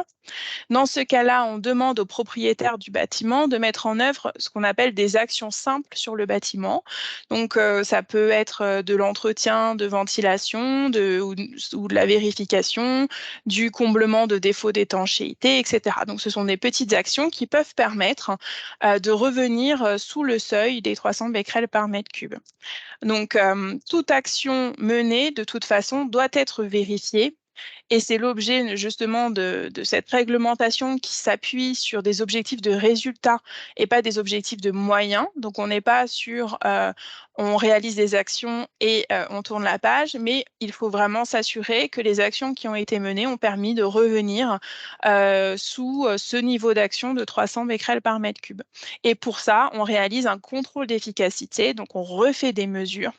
Speaker 3: Dans ce cas-là, on demande au propriétaire du bâtiment de mettre en œuvre ce qu'on appelle des actions simples sur le bâtiment. Donc, ça peut être de l'entretien de ventilation ou de la vérification, du comblement de défauts d'étanchéité, etc. Donc, ce sont des petites actions qui peuvent permettre de revenir sous le seuil des 300 becquerels par mètre cube. Donc, toute action menée, de toute façon, doit être vérifiée. Et c'est l'objet justement de cette réglementation qui s'appuie sur des objectifs de résultats et pas des objectifs de moyens. Donc, on n'est pas sur on réalise des actions et on tourne la page, mais il faut vraiment s'assurer que les actions qui ont été menées ont permis de revenir sous ce niveau d'action de 300 becquerels par mètre cube. Et pour ça, on réalise un contrôle d'efficacité, donc on refait des mesures.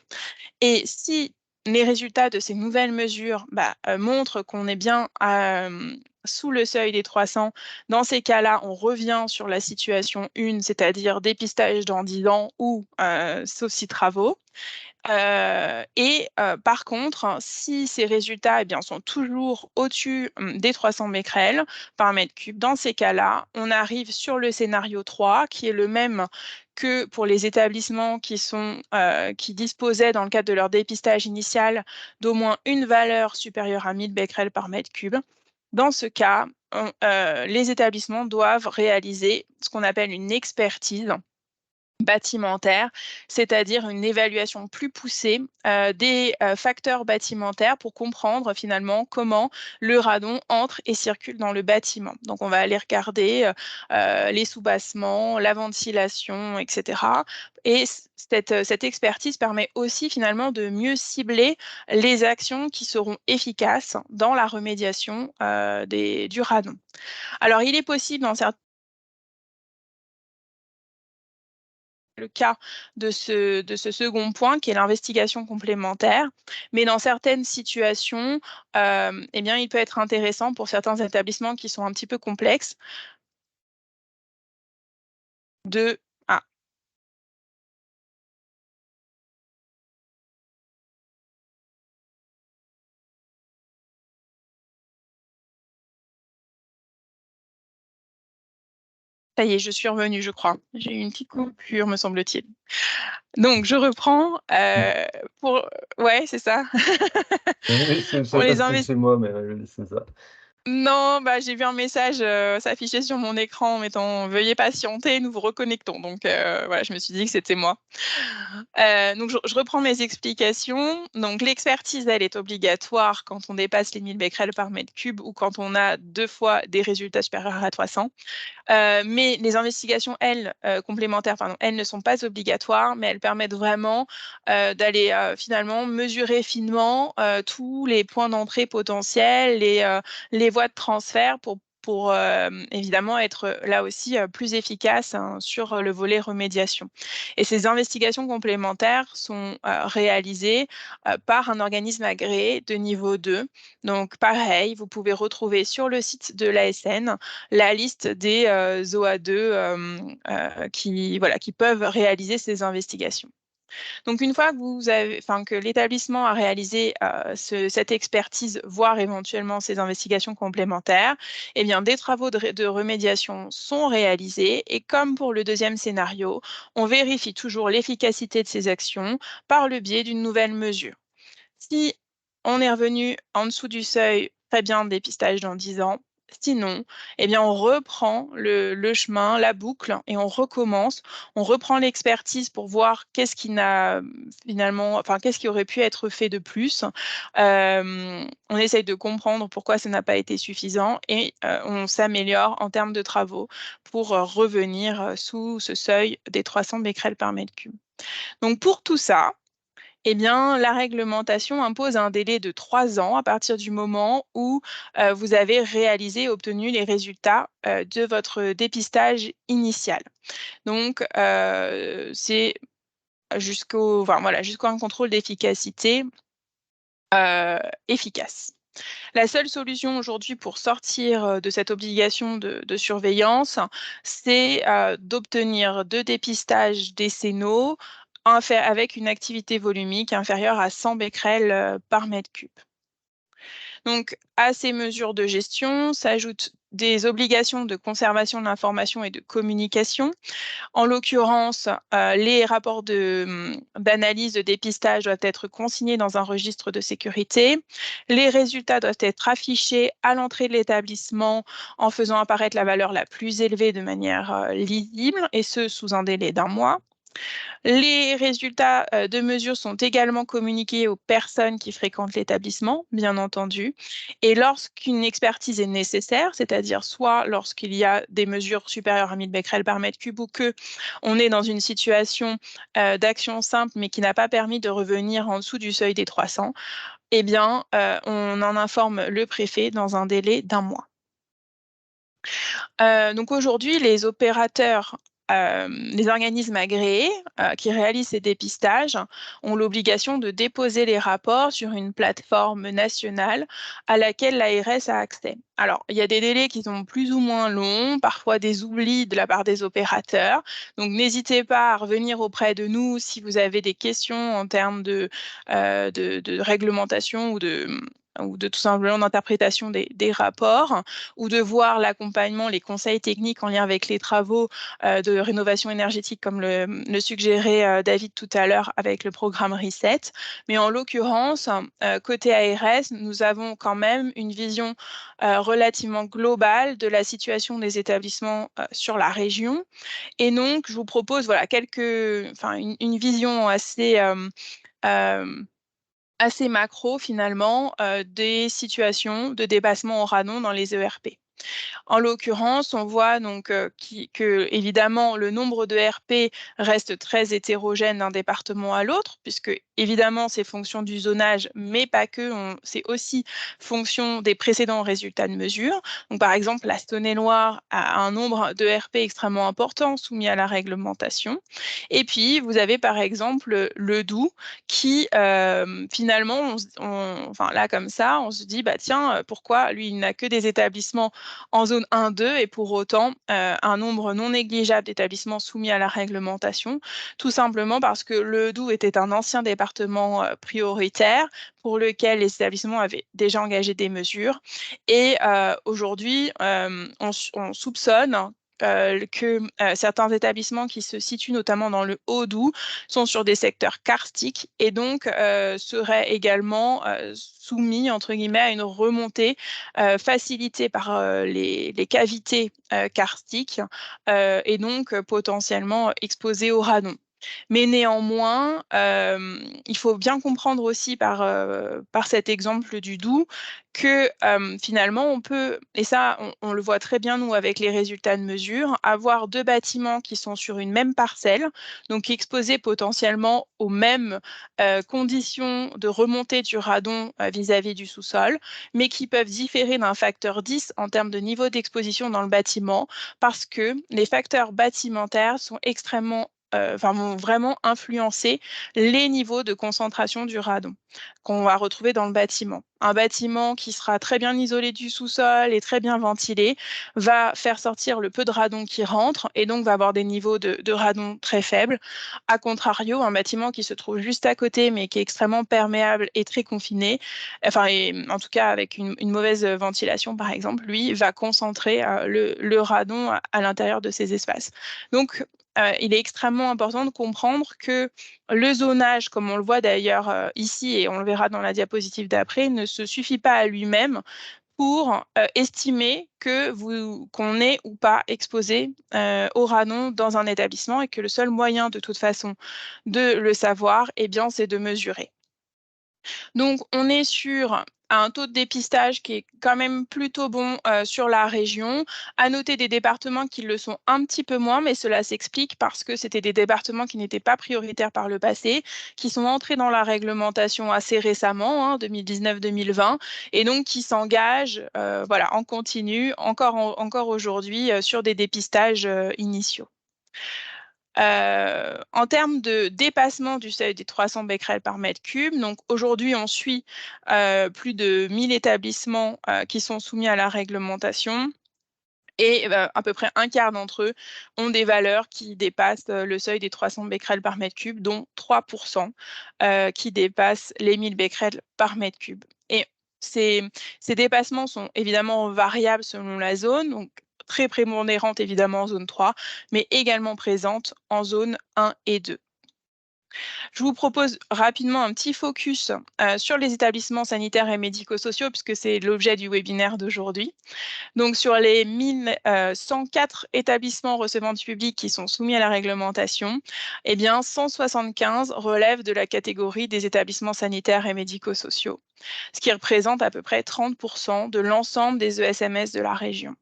Speaker 3: Et si les résultats de ces nouvelles mesures montrent qu'on est bien sous le seuil des 300, dans ces cas-là, on revient sur la situation 1, c'est-à-dire dépistage dans 10 ans ou sauf si travaux. Par contre, si ces résultats sont toujours au-dessus des 300 becquerels par mètre cube, dans ces cas-là, on arrive sur le scénario 3, qui est le même que pour les établissements qui disposaient, dans le cadre de leur dépistage initial, d'au moins une valeur supérieure à 1000 becquerels par mètre cube. Dans ce cas, les établissements doivent réaliser ce qu'on appelle une expertise bâtimentaire, c'est-à-dire une évaluation plus poussée des facteurs bâtimentaires pour comprendre finalement comment le radon entre et circule dans le bâtiment. Donc, on va aller regarder les soubassements, la ventilation, etc. Et cette expertise permet aussi finalement de mieux cibler les actions qui seront efficaces dans la remédiation du radon. Alors, il est possible dans certains le cas de ce second point, qui est l'investigation complémentaire. Mais dans certaines situations, il peut être intéressant pour certains établissements qui sont un petit peu complexes de... Ah, ça y est, je suis revenue, je crois. J'ai eu une petite coupure, me semble-t-il. Donc, je reprends pour... Ouais, c'est ça.
Speaker 1: Oui, je
Speaker 3: Pour
Speaker 1: savais pas
Speaker 3: les
Speaker 1: si c'était chez moi, mais oui, c'est ça.
Speaker 3: Non, bah, j'ai vu un message s'afficher sur mon écran en mettant veuillez patienter, nous vous reconnectons. Donc voilà, je me suis dit que c'était moi. Donc je reprends mes explications. Donc l'expertise, elle est obligatoire quand on dépasse les 1000 becquerels par mètre cube ou quand on a 2 fois des résultats supérieurs à 300. Mais les investigations, elles, complémentaires, pardon, elles ne sont pas obligatoires, mais elles permettent vraiment d'aller finalement mesurer finement tous les points d'entrée potentiels, les voies de transfert pour évidemment être là aussi plus efficace hein, sur le volet remédiation. Et ces investigations complémentaires sont réalisées par un organisme agréé de niveau 2. Donc pareil, vous pouvez retrouver sur le site de l'ASN la liste des OA2 qui peuvent réaliser ces investigations. Donc, une fois que que l'établissement a réalisé cette expertise, voire éventuellement ces investigations complémentaires, eh bien, des travaux de remédiation sont réalisés. Et comme pour le deuxième scénario, on vérifie toujours l'efficacité de ces actions par le biais d'une nouvelle mesure. Si on est revenu en dessous du seuil, très bien, dépistage dans 10 ans. Sinon, eh bien, on reprend le chemin, la boucle, et on recommence. On reprend l'expertise pour voir qu'est-ce qui n'a finalement, enfin, qu'est-ce qui aurait pu être fait de plus. On essaye de comprendre pourquoi ça n'a pas été suffisant et on s'améliore en termes de travaux pour revenir sous ce seuil des 300 becquerels par mètre cube. Donc, pour tout ça, eh bien, la réglementation impose un délai de 3 ans à partir du moment où vous avez réalisé et obtenu les résultats de votre dépistage initial. Donc, c'est jusqu'à un contrôle d'efficacité efficace. La seule solution aujourd'hui pour sortir de cette obligation de surveillance, c'est d'obtenir 2 dépistages décennaux avec une activité volumique inférieure à 100 becquerels par mètre cube. Donc, à ces mesures de gestion s'ajoutent des obligations de conservation de l'information et de communication. En l'occurrence, les rapports d'analyse de dépistage doivent être consignés dans un registre de sécurité. Les résultats doivent être affichés à l'entrée de l'établissement en faisant apparaître la valeur la plus élevée de manière lisible, et ce, sous un délai d'1 mois. Les résultats de mesure sont également communiqués aux personnes qui fréquentent l'établissement, bien entendu. Et lorsqu'une expertise est nécessaire, c'est-à-dire soit lorsqu'il y a des mesures supérieures à 1000 becquerels par mètre cube ou que on est dans une situation d'action simple mais qui n'a pas permis de revenir en dessous du seuil des 300, eh bien, on en informe le préfet dans un délai d'1 mois. Donc aujourd'hui, les opérateurs, les organismes agréés qui réalisent ces dépistages ont l'obligation de déposer les rapports sur une plateforme nationale à laquelle l'ARS a accès. Alors, il y a des délais qui sont plus ou moins longs, parfois des oublis de la part des opérateurs. Donc, n'hésitez pas à revenir auprès de nous si vous avez des questions en termes de réglementation ou de tout simplement d'interprétation des rapports, ou de voir l'accompagnement, les conseils techniques en lien avec les travaux de rénovation énergétique, comme le suggérait David tout à l'heure avec le programme Reset. Mais en l'occurrence, côté ARS, nous avons quand même une vision relativement globale de la situation des établissements sur la région. Et donc, je vous propose voilà, une vision assez macro finalement des situations de dépassement au radon dans les ERP. En l'occurrence, on voit donc que évidemment le nombre de RP reste très hétérogène d'un département à l'autre, puisque évidemment c'est fonction du zonage, mais pas que, c'est aussi fonction des précédents résultats de mesure. Donc par exemple, la Saône-et-Loire a un nombre de RP extrêmement important soumis à la réglementation. Et puis vous avez par exemple le Doubs qui finalement, enfin là comme ça, on se dit bah tiens, pourquoi lui il n'a que des établissements en zone 1-2 et pour autant un nombre non négligeable d'établissements soumis à la réglementation, tout simplement parce que le Doubs était un ancien département prioritaire pour lequel les établissements avaient déjà engagé des mesures. Et aujourd'hui, on soupçonne que certains établissements qui se situent notamment dans le Haut-Doubs sont sur des secteurs karstiques et donc seraient également soumis, entre guillemets, à une remontée facilitée par les cavités karstiques et donc potentiellement exposés au radon. Mais néanmoins, il faut bien comprendre aussi par cet exemple du Doubs que finalement on peut, et ça on le voit très bien nous avec les résultats de mesure, avoir deux bâtiments qui sont sur une même parcelle, donc exposés potentiellement aux mêmes conditions de remontée du radon vis-à-vis du sous-sol, mais qui peuvent différer d'un facteur 10 en termes de niveau d'exposition dans le bâtiment, parce que les facteurs bâtimentaires sont extrêmement vont vraiment influencer les niveaux de concentration du radon qu'on va retrouver dans le bâtiment. Un bâtiment qui sera très bien isolé du sous-sol et très bien ventilé va faire sortir le peu de radon qui rentre et donc va avoir des niveaux de radon très faibles. A contrario, un bâtiment qui se trouve juste à côté mais qui est extrêmement perméable et très confiné, enfin, et, en tout cas avec une mauvaise ventilation par exemple, lui va concentrer le radon à l'intérieur de ces espaces. Donc, il est extrêmement important de comprendre que le zonage, comme on le voit d'ailleurs ici et on le verra dans la diapositive d'après, ne se suffit pas à lui-même pour estimer qu'on est ou pas exposé au radon dans un établissement et que le seul moyen de toute façon de le savoir, eh bien, c'est de mesurer. Donc, on est sur un taux de dépistage qui est quand même plutôt bon sur la région. À noter des départements qui le sont un petit peu moins, mais cela s'explique parce que c'était des départements qui n'étaient pas prioritaires par le passé, qui sont entrés dans la réglementation assez récemment, 2019-2020, et donc qui s'engagent voilà, en continu, encore aujourd'hui, sur des dépistages initiaux. En termes de dépassement du seuil des 300 becquerels par mètre cube, donc aujourd'hui on suit plus de 1000 établissements qui sont soumis à la réglementation. Et à peu près un quart d'entre eux ont des valeurs qui dépassent le seuil des 300 becquerels par mètre cube, dont 3% qui dépassent les 1000 becquerels par mètre cube. Et ces dépassements sont évidemment variables selon la zone, donc très prépondérantes évidemment en zone 3, mais également présentes en zone 1 et 2. Je vous propose rapidement un petit focus sur les établissements sanitaires et médico-sociaux, puisque c'est l'objet du webinaire d'aujourd'hui. Donc, sur les 1104 établissements recevant du public qui sont soumis à la réglementation, eh bien, 175 relèvent de la catégorie des établissements sanitaires et médico-sociaux, ce qui représente à peu près 30% de l'ensemble des ESMS de la région.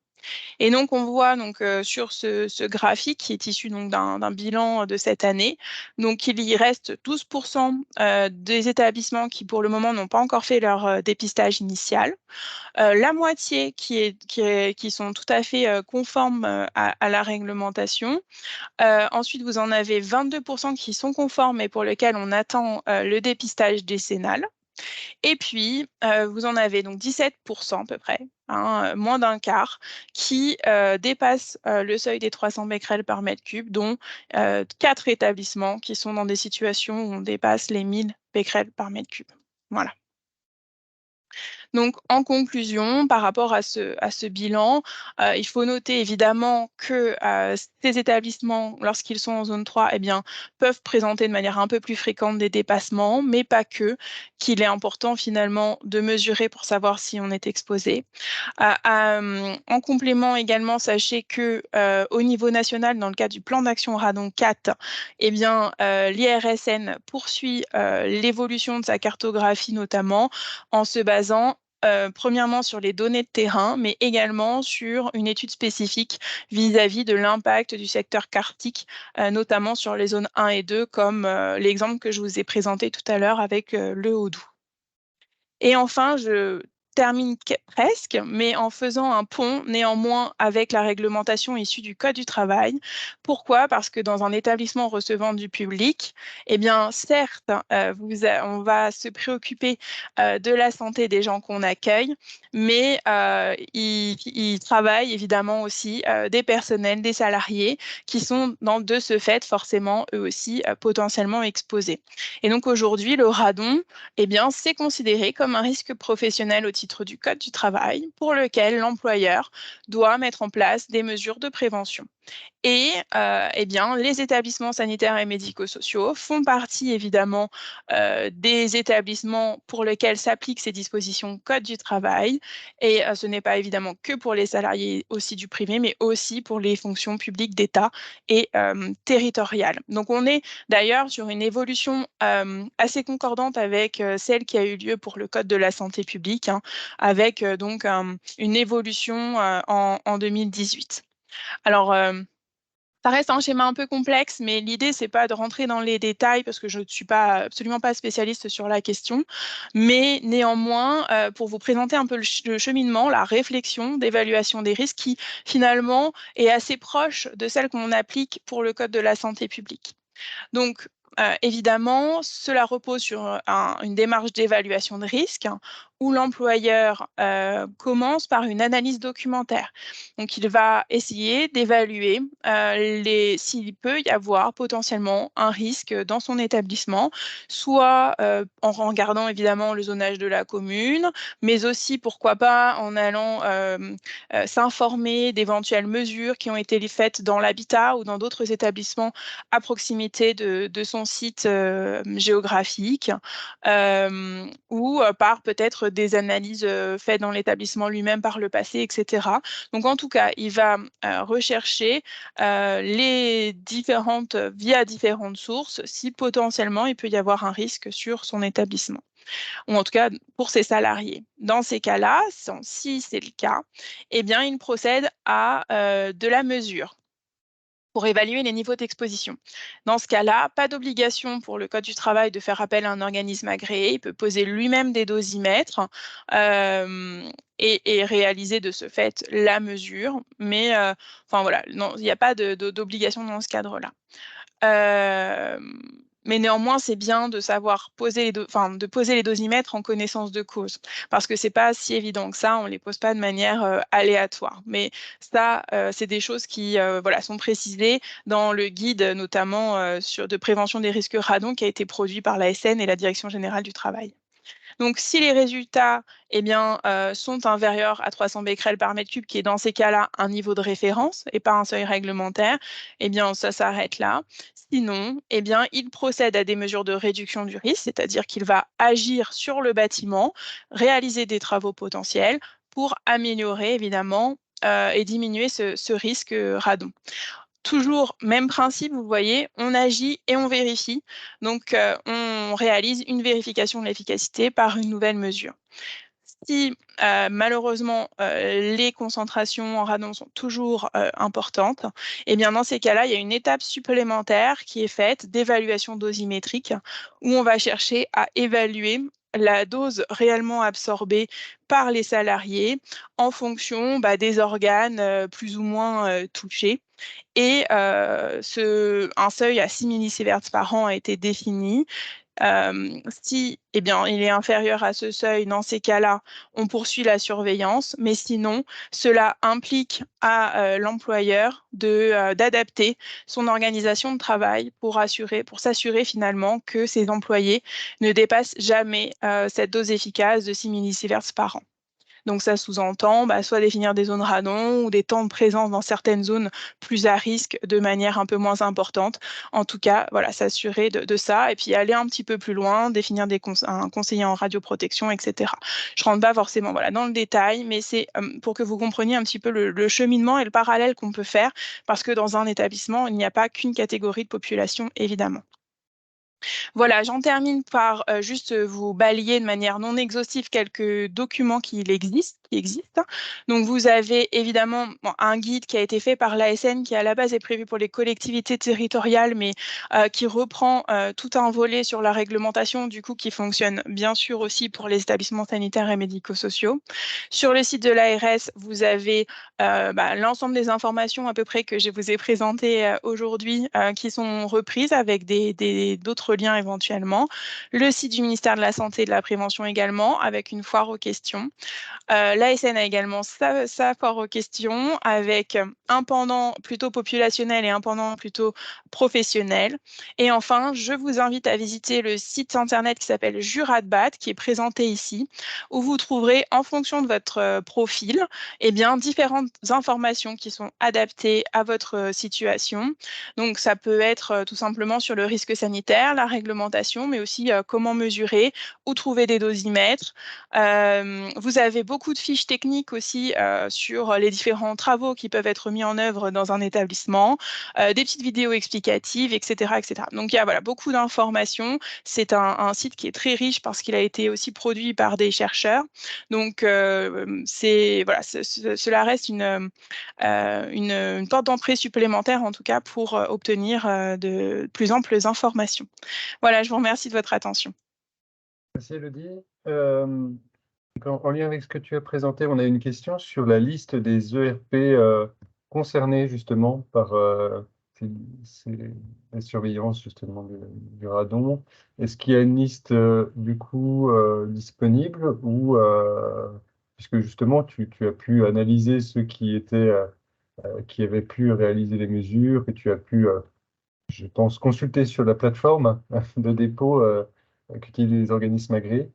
Speaker 3: Et donc, on voit donc, sur ce graphique qui est issu d'un bilan de cette année, donc il y reste 12% des établissements qui, pour le moment, n'ont pas encore fait leur dépistage initial. La moitié qui sont tout à fait conformes à la réglementation. Ensuite, vous en avez 22% qui sont conformes et pour lesquels on attend le dépistage décennal. Et puis, vous en avez donc 17% à peu près, moins d'un quart, qui dépassent le seuil des 300 becquerels par mètre cube, dont 4 établissements qui sont dans des situations où on dépasse les 1000 becquerels par mètre cube. Voilà. Donc, en conclusion, par rapport à ce bilan, il faut noter évidemment que ces établissements, lorsqu'ils sont en zone 3, eh bien, peuvent présenter de manière un peu plus fréquente des dépassements, mais pas que, qu'il est important finalement de mesurer pour savoir si on est exposé. En complément également, sachez que au niveau national, dans le cadre du plan d'action radon 4, eh bien, l'IRSN poursuit l'évolution de sa cartographie notamment en se basant premièrement sur les données de terrain, mais également sur une étude spécifique vis-à-vis de l'impact du secteur karstique, notamment sur les zones 1 et 2, comme l'exemple que je vous ai présenté tout à l'heure avec le Haut-Doubs. Et enfin, je termine presque, mais en faisant un pont néanmoins avec la réglementation issue du Code du travail. Pourquoi? Parce que dans un établissement recevant du public, eh bien, certes, on va se préoccuper de la santé des gens qu'on accueille, mais il travaille évidemment aussi des personnels, des salariés qui sont de ce fait forcément eux aussi potentiellement exposés. Et donc aujourd'hui, le radon, eh bien, c'est considéré comme un risque professionnel au titre titre du Code du travail pour lequel l'employeur doit mettre en place des mesures de prévention. Et eh bien, les établissements sanitaires et médico-sociaux font partie évidemment des établissements pour lesquels s'appliquent ces dispositions Code du travail. Et ce n'est pas évidemment que pour les salariés aussi du privé, mais aussi pour les fonctions publiques d'État et territoriales. Donc on est d'ailleurs sur une évolution assez concordante avec celle qui a eu lieu pour le Code de la santé publique, hein, avec donc une évolution en 2018. Alors, ça reste un schéma un peu complexe, mais l'idée, c'est pas de rentrer dans les détails parce que je ne suis absolument pas spécialiste sur la question. Mais néanmoins, pour vous présenter un peu le cheminement, la réflexion d'évaluation des risques qui, finalement, est assez proche de celle qu'on applique pour le Code de la santé publique. Donc, évidemment, cela repose sur une démarche d'évaluation de risque où l'employeur commence par une analyse documentaire. Donc, il va essayer d'évaluer s'il peut y avoir potentiellement un risque dans son établissement, soit en regardant évidemment le zonage de la commune, mais aussi, pourquoi pas, en allant s'informer d'éventuelles mesures qui ont été faites dans l'habitat ou dans d'autres établissements à proximité de son site géographique, ou par peut-être des analyses faites dans l'établissement lui-même par le passé, etc. Donc en tout cas, il va rechercher via différentes sources si potentiellement il peut y avoir un risque sur son établissement, ou en tout cas pour ses salariés. Dans ces cas-là, si c'est le cas, eh bien, il procède à de la mesure pour évaluer les niveaux d'exposition. Dans ce cas-là, pas d'obligation pour le Code du travail de faire appel à un organisme agréé. Il peut poser lui-même des dosimètres et réaliser de ce fait la mesure. Mais enfin voilà, non, il n'y a pas d'obligation dans ce cadre-là. Mais néanmoins, c'est bien de savoir de poser les dosimètres en connaissance de cause, parce que c'est pas si évident que ça, on les pose pas de manière aléatoire. Mais ça, c'est des choses qui voilà, sont précisées dans le guide, notamment de prévention des risques radon qui a été produit par l'ASN et la Direction générale du travail. Donc, si les résultats eh bien, sont inférieurs à 300 becquerels par mètre cube, qui est dans ces cas-là un niveau de référence et pas un seuil réglementaire, eh bien, ça s'arrête là. Sinon, eh bien, il procède à des mesures de réduction du risque, c'est-à-dire qu'il va agir sur le bâtiment, réaliser des travaux potentiels pour améliorer évidemment et diminuer ce risque radon. Toujours même principe, vous voyez, on agit et on vérifie. Donc, on réalise une vérification de l'efficacité par une nouvelle mesure. Si malheureusement les concentrations en radon sont toujours importantes, eh bien dans ces cas-là, il y a une étape supplémentaire qui est faite d'évaluation dosimétrique où on va chercher à évaluer la dose réellement absorbée par les salariés en fonction des organes plus ou moins touchés. Et un seuil à 6 millisieverts par an a été défini. Si eh bien, il est inférieur à ce seuil, dans ces cas-là, on poursuit la surveillance, mais sinon, cela implique à l'employeur d'adapter son organisation de travail pour s'assurer finalement que ses employés ne dépassent jamais cette dose efficace de 6 millisieverts par an. Donc ça sous-entend soit définir des zones radon ou des temps de présence dans certaines zones plus à risque de manière un peu moins importante. En tout cas, voilà, s'assurer de ça et puis aller un petit peu plus loin, définir un conseiller en radioprotection, etc. Je ne rentre pas forcément dans le détail, mais c'est pour que vous compreniez un petit peu le cheminement et le parallèle qu'on peut faire, parce que dans un établissement, il n'y a pas qu'une catégorie de population, évidemment. Voilà, j'en termine par juste vous balayer de manière non exhaustive quelques documents qui existent. Donc, vous avez évidemment un guide qui a été fait par l'ASN qui, à la base, est prévu pour les collectivités territoriales, mais qui reprend tout un volet sur la réglementation, du coup, qui fonctionne bien sûr aussi pour les établissements sanitaires et médico-sociaux. Sur le site de l'ARS, vous avez l'ensemble des informations à peu près que je vous ai présentées aujourd'hui qui sont reprises avec d'autres liens éventuellement. Le site du ministère de la Santé et de la Prévention également, avec une foire aux questions. L'ASN a également sa foire aux questions avec un pendant plutôt populationnel et un pendant plutôt professionnel. Et enfin, je vous invite à visiter le site internet qui s'appelle Juradbat, qui est présenté ici, où vous trouverez, en fonction de votre profil, eh bien, différentes informations qui sont adaptées à votre situation. Donc, ça peut être tout simplement sur le risque sanitaire, la réglementation, mais aussi comment mesurer, où trouver des dosimètres. Vous avez beaucoup de fiches techniques aussi sur les différents travaux qui peuvent être mis en œuvre dans un établissement, des petites vidéos explicatives, etc., etc. Donc, il y a voilà, beaucoup d'informations. C'est un site qui est très riche parce qu'il a été aussi produit par des chercheurs. Donc, voilà, cela reste une porte d'entrée supplémentaire, en tout cas, pour obtenir de plus amples informations. Voilà, je vous remercie de votre attention.
Speaker 1: Merci Elodie. En lien avec ce que tu as présenté, on a une question sur la liste des ERP concernés justement par la surveillance justement du radon. Est-ce qu'il y a une liste du coup disponible ou puisque justement tu as pu analyser ceux qui étaient qui avaient pu réaliser les mesures et tu as pu je pense consulter sur la plateforme de dépôt qu'utilisent les organismes agréés.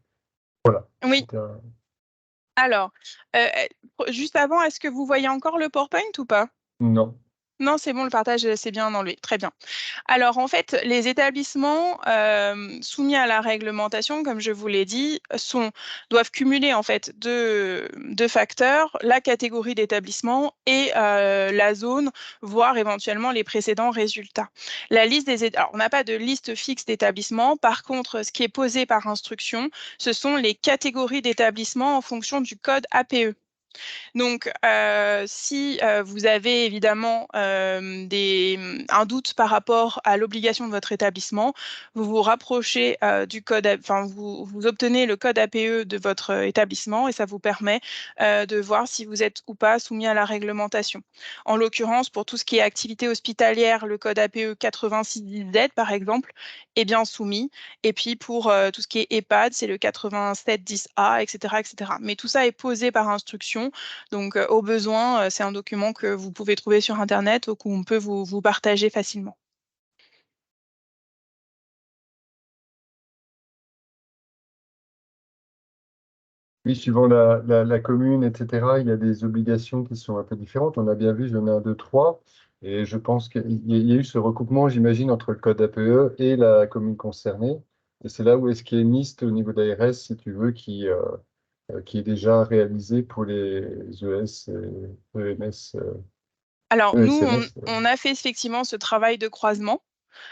Speaker 1: Voilà.
Speaker 3: Oui,
Speaker 1: C'était
Speaker 3: alors, juste avant, est-ce que vous voyez encore le PowerPoint ou pas?
Speaker 1: non.
Speaker 3: Non, c'est bon, le partage, c'est bien enlevé. Très bien. Alors, en fait, les établissements soumis à la réglementation, comme je vous l'ai dit, doivent cumuler en fait deux facteurs, la catégorie d'établissement et la zone, voire éventuellement les précédents résultats. Alors, on n'a pas de liste fixe d'établissements. Par contre, ce qui est posé par instruction, ce sont les catégories d'établissements en fonction du code APE. Donc, si vous avez évidemment un doute par rapport à l'obligation de votre établissement, vous vous rapprochez du code, enfin, vous obtenez le code APE de votre établissement et ça vous permet de voir si vous êtes ou pas soumis à la réglementation. En l'occurrence, pour tout ce qui est activité hospitalière, le code APE 8610Z, par exemple, est bien soumis. Et puis, pour tout ce qui est EHPAD, c'est le 8710A, etc., etc. Mais tout ça est posé par instruction. Donc, au besoin, c'est un document que vous pouvez trouver sur Internet ou qu'on peut vous partager facilement.
Speaker 1: Oui, suivant la commune, etc., il y a des obligations qui sont un peu différentes. On a bien vu, j'en ai un, deux, trois. Et je pense qu'il y a eu ce recoupement, j'imagine, entre le code APE et la commune concernée. Et c'est là où est-ce qu'il y a une liste au niveau de l'ARS, si tu veux, qui est déjà réalisée pour les ES et EMS,
Speaker 3: Alors, nous,
Speaker 1: ESMS.
Speaker 3: on a fait effectivement ce travail de croisement.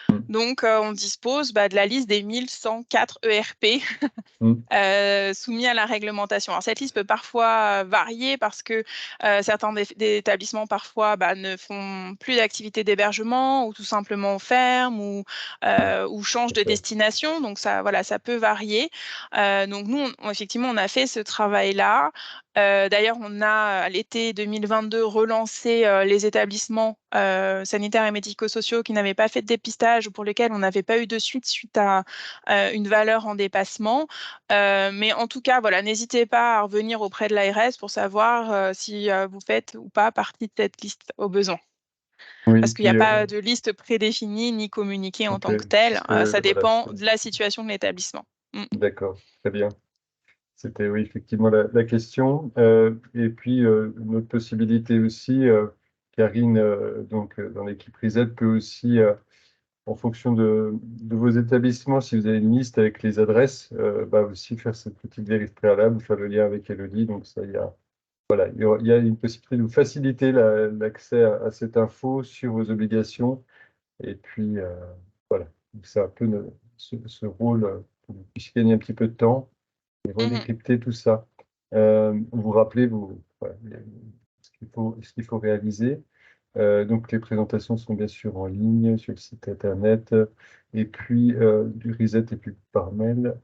Speaker 1: Mm.
Speaker 3: Donc, on dispose de la liste des 1104 ERP
Speaker 1: Mm.
Speaker 3: soumis à la réglementation. Alors, cette liste peut parfois varier parce que certains des établissements parfois ne font plus d'activité d'hébergement ou tout simplement ferment ou changent de
Speaker 1: D'accord.
Speaker 3: destination. Donc, ça, voilà, ça peut varier. Donc, nous, effectivement, on a fait ce travail-là. D'ailleurs, on a, à l'été 2022, relancé les établissements sanitaires et médico-sociaux qui n'avaient pas fait de dépistage ou pour lesquels on n'avait pas eu de suite à une valeur en dépassement. Mais en tout cas, voilà, n'hésitez pas à revenir auprès de l'ARS pour savoir si vous faites ou pas partie de cette liste au besoin.
Speaker 1: Oui,
Speaker 3: Parce qu'il n'y a
Speaker 1: puis,
Speaker 3: pas de liste prédéfinie ni communiquée en
Speaker 1: ok,
Speaker 3: tant que telle. Ça
Speaker 1: voilà,
Speaker 3: dépend de la situation de l'établissement. Mm.
Speaker 1: d'accord, très bien. C'était oui, effectivement la question. Et puis, une autre possibilité aussi, Karine, donc, dans l'équipe Reset, peut aussi, en fonction de vos établissements, si vous avez une liste avec les adresses, aussi faire cette petite vérif préalable, faire le lien avec Elodie. Donc, ça, voilà, il y a une possibilité de vous faciliter l'accès à cette info sur vos obligations. Et puis, voilà, donc c'est un peu ce rôle pour que vous puissiez gagner un petit peu de temps et
Speaker 3: Mhm.
Speaker 1: redécrypter tout ça. Vous rappelez voilà, ce qu'il faut réaliser. Donc, les présentations sont bien sûr en ligne sur le site internet et puis du Reset et puis par mail.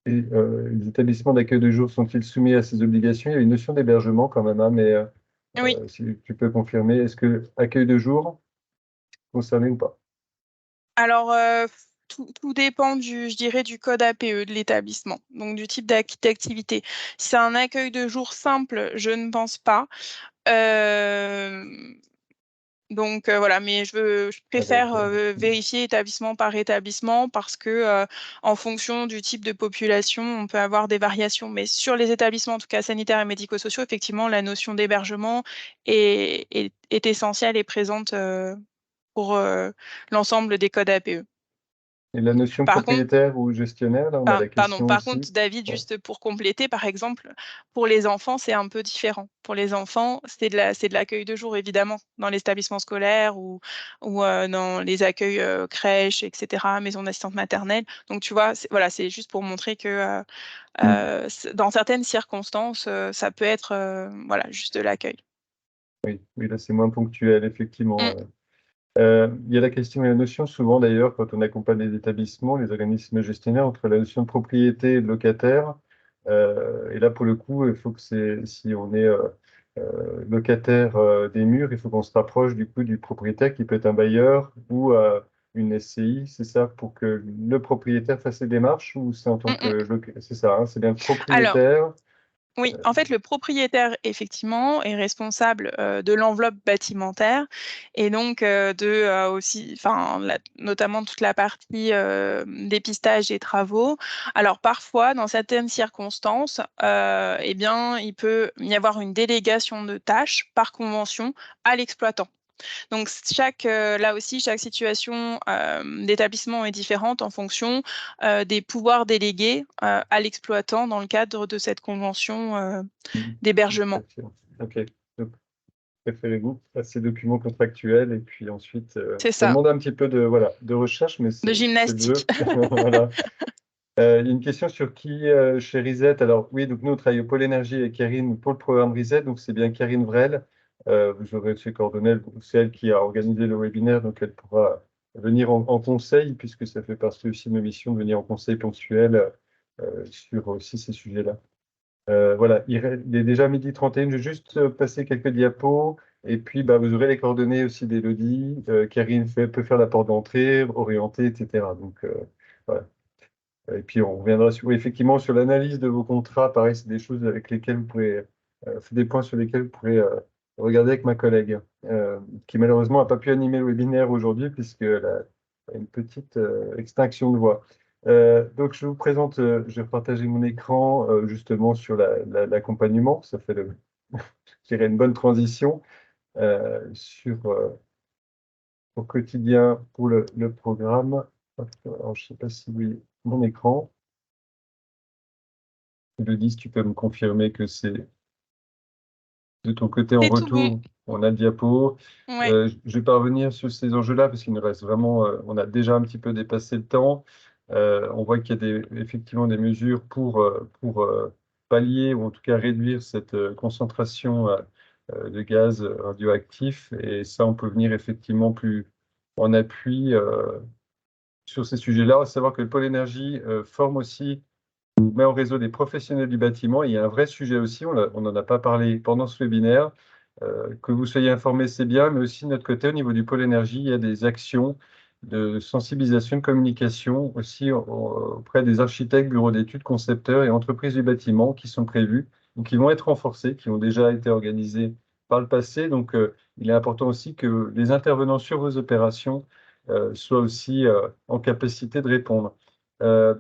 Speaker 1: Et les établissements d'accueil de jour sont-ils soumis à ces obligations? Il y a une notion d'hébergement quand même, hein, mais
Speaker 3: Oui.
Speaker 1: si tu peux confirmer, est-ce que accueil de jour concerné ou pas?
Speaker 3: Alors, tout dépend je dirais, du code APE de l'établissement, donc du type d'activité. Si c'est un accueil de jour simple, je ne pense pas. Donc voilà, mais je préfère vérifier établissement par établissement parce que en fonction du type de population, on peut avoir des variations. Mais sur les établissements, en tout cas sanitaires et médico-sociaux, effectivement, la notion d'hébergement est essentielle et présente pour l'ensemble des codes APE.
Speaker 1: Et la notion
Speaker 3: Par contre,
Speaker 1: propriétaire ou gestionnaire, là, on a la
Speaker 3: Pardon,
Speaker 1: question
Speaker 3: par
Speaker 1: aussi.
Speaker 3: contre, David,
Speaker 1: Ouais.
Speaker 3: juste pour compléter, par exemple, pour les enfants, c'est un peu différent. Pour les enfants, c'est de l'accueil de jour, évidemment, dans les établissements scolaires ou dans les accueils crèches, etc., maisons d'assistance maternelle. Donc, tu vois, voilà, c'est juste pour montrer que dans certaines circonstances, ça peut être voilà, juste de l'accueil.
Speaker 1: Oui, oui, là, c'est moins ponctuel, effectivement.
Speaker 3: Mm,
Speaker 1: Il y a la question et la notion, souvent d'ailleurs, quand on accompagne les établissements, les organismes gestionnaires, entre la notion de propriété et de locataire. Et là, pour le coup, il faut que si on est locataire des murs, il faut qu'on se rapproche du coup du propriétaire qui peut être un bailleur ou une SCI, c'est ça, pour que le propriétaire fasse les démarches ou c'est en tant
Speaker 3: mm, mm.
Speaker 1: que c'est ça, hein, c'est bien le
Speaker 3: Alors,
Speaker 1: propriétaire.
Speaker 3: oui, en fait, le propriétaire, effectivement, est responsable de l'enveloppe bâtimentaire et donc aussi, enfin, notamment toute la partie dépistage des travaux. Alors, parfois, dans certaines circonstances, eh bien, il peut y avoir une délégation de tâches par convention à l'exploitant. Donc, là aussi, chaque situation d'établissement est différente en fonction des pouvoirs délégués à l'exploitant dans le cadre de cette convention d'hébergement.
Speaker 1: Ok. Donc, préférez-vous ces documents contractuels et puis ensuite,
Speaker 3: C'est
Speaker 1: ça
Speaker 3: ça,
Speaker 1: demande un petit peu de recherche, mais
Speaker 3: de
Speaker 1: c'est le
Speaker 3: gymnastique.
Speaker 1: jeu. Voilà. Il y a une question sur qui chez Reset. Alors oui, donc nous on travaille au pôle énergie avec Karine pour le programme Reset, donc c'est bien Karine Vrel. Vous aurez ses coordonnées, c'est elle qui a organisé le webinaire, donc elle pourra venir en conseil, puisque ça fait partie aussi de nos missions de venir en conseil ponctuel sur aussi ces sujets-là. Voilà, il est déjà 12h31. Je vais juste passer quelques diapos. Et puis, bah, vous aurez les coordonnées aussi d'Élodie. Karine peut faire la porte d'entrée, orienter, etc. Donc, voilà. Et puis, on reviendra oui, effectivement sur l'analyse de vos contrats. Pareil, c'est des choses avec lesquelles vous pourrez, c'est des points sur lesquels vous pourrez regarder avec ma collègue, qui malheureusement n'a pas pu animer le webinaire aujourd'hui, puisqu'elle a une petite extinction de voix. Donc, je vous présente, je vais partager mon écran justement sur l'accompagnement. Ça fait, je dirais, une bonne transition sur au quotidien pour le programme. Alors, je ne sais pas si vous voyez mon écran. Elodie, si tu peux me confirmer que c'est de ton côté en
Speaker 3: C'est tout bon.
Speaker 1: retour, on a le diapo.
Speaker 3: Ouais.
Speaker 1: Je vais pas revenir sur ces enjeux-là parce qu'il nous reste vraiment, on a déjà un petit peu dépassé le temps. On voit qu'il y a effectivement des mesures pour pallier ou en tout cas réduire cette concentration de gaz radioactifs. Et ça, on peut venir effectivement plus en appui sur ces sujets-là. À savoir que le pôle énergie forme aussi met en réseau des professionnels du bâtiment. Il y a un vrai sujet aussi, on n'en a pas parlé pendant ce webinaire. Que vous soyez informés, c'est bien, mais aussi de notre côté, au niveau du pôle énergie, il y a des actions de sensibilisation, de communication aussi auprès des architectes, bureaux d'études, concepteurs et entreprises du bâtiment qui sont prévues, donc qui vont être renforcées, qui ont déjà été organisées par le passé. Donc, il est important aussi que les intervenants sur vos opérations soient aussi en capacité de répondre.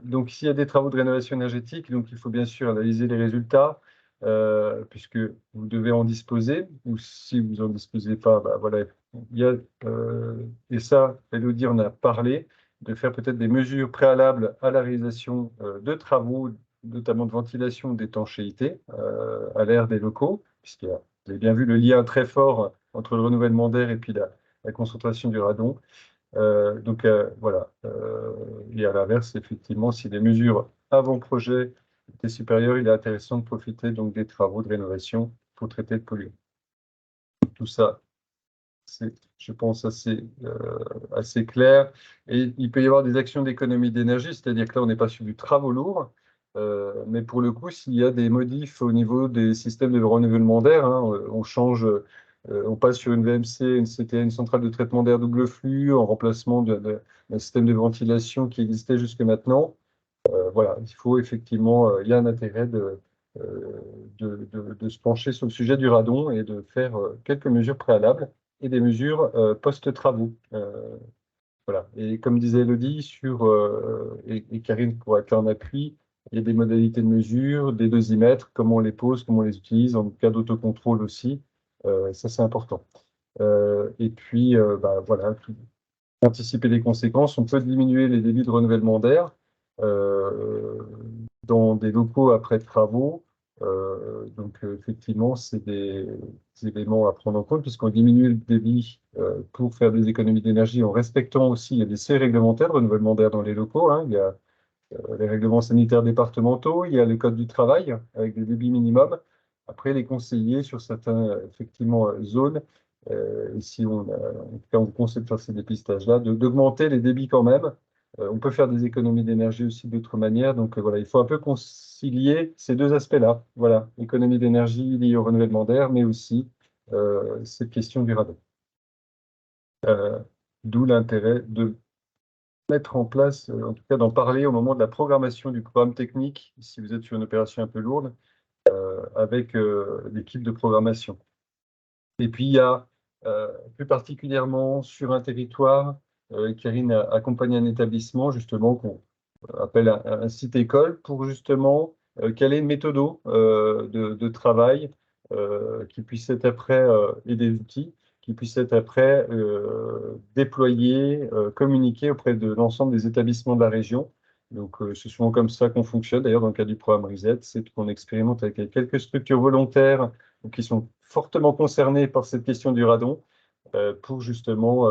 Speaker 1: Donc, s'il y a des travaux de rénovation énergétique, donc il faut bien sûr analyser les résultats, puisque vous devez en disposer, ou si vous n'en disposez pas, bah, voilà, il y a, et ça, Elodie en a parlé, de faire peut-être des mesures préalables à la réalisation de travaux, notamment de ventilation ou d'étanchéité à l'air des locaux, puisque vous avez bien vu le lien très fort entre le renouvellement d'air et puis la concentration du radon. Donc voilà. Et à l'inverse, effectivement, si les mesures avant projet étaient supérieures, il est intéressant de profiter donc des travaux de rénovation pour traiter le polluant. Tout ça, c'est, je pense, assez clair. Et il peut y avoir des actions d'économie d'énergie, c'est-à-dire que là, on n'est pas sur du travaux lourd, mais pour le coup, s'il y a des modifs au niveau des systèmes de renouvellement d'air, hein, on change On passe sur une VMC, c'était une centrale de traitement d'air double flux en remplacement d'un système de ventilation qui existait jusque maintenant. Voilà, il faut effectivement, il y a un intérêt de se pencher sur le sujet du radon et de faire quelques mesures préalables et des mesures post-travaux. Voilà. Et comme disait Elodie, et Karine pourra être là en appui, il y a des modalités de mesure, des dosimètres, comment on les pose, comment on les utilise, en cas d'autocontrôle aussi. Ça, c'est important. Et puis, voilà, anticiper les conséquences. On peut diminuer les débits de renouvellement d'air dans des locaux après travaux. Donc, effectivement, c'est des éléments à prendre en compte puisqu'on diminue le débit pour faire des économies d'énergie en respectant aussi, il y a des seuils réglementaires de renouvellement d'air dans les locaux. Hein. Il y a les règlements sanitaires départementaux, il y a le code du travail avec des débits minimums. Après, les conseillers sur certaines effectivement zones, si en tout cas on conseille de faire ces dépistages-là, d'augmenter les débits quand même. On peut faire des économies d'énergie aussi d'autres manières. Donc voilà, il faut un peu concilier ces deux aspects-là. Voilà, économie d'énergie liée au renouvellement d'air, mais aussi cette question du radon. D'où l'intérêt de mettre en place, en tout cas d'en parler au moment de la programmation du programme technique, si vous êtes sur une opération un peu lourde, avec l'équipe de programmation. Et puis il y a plus particulièrement sur un territoire, Karine a accompagné un établissement justement qu'on appelle un site école pour justement caler une méthode de travail qui puisse être après, et des outils qui puissent être après déployés, communiqués auprès de l'ensemble des établissements de la région. Donc, c'est souvent comme ça qu'on fonctionne. D'ailleurs, dans le cadre du programme RESET, c'est qu'on expérimente avec quelques structures volontaires qui sont fortement concernées par cette question du radon pour justement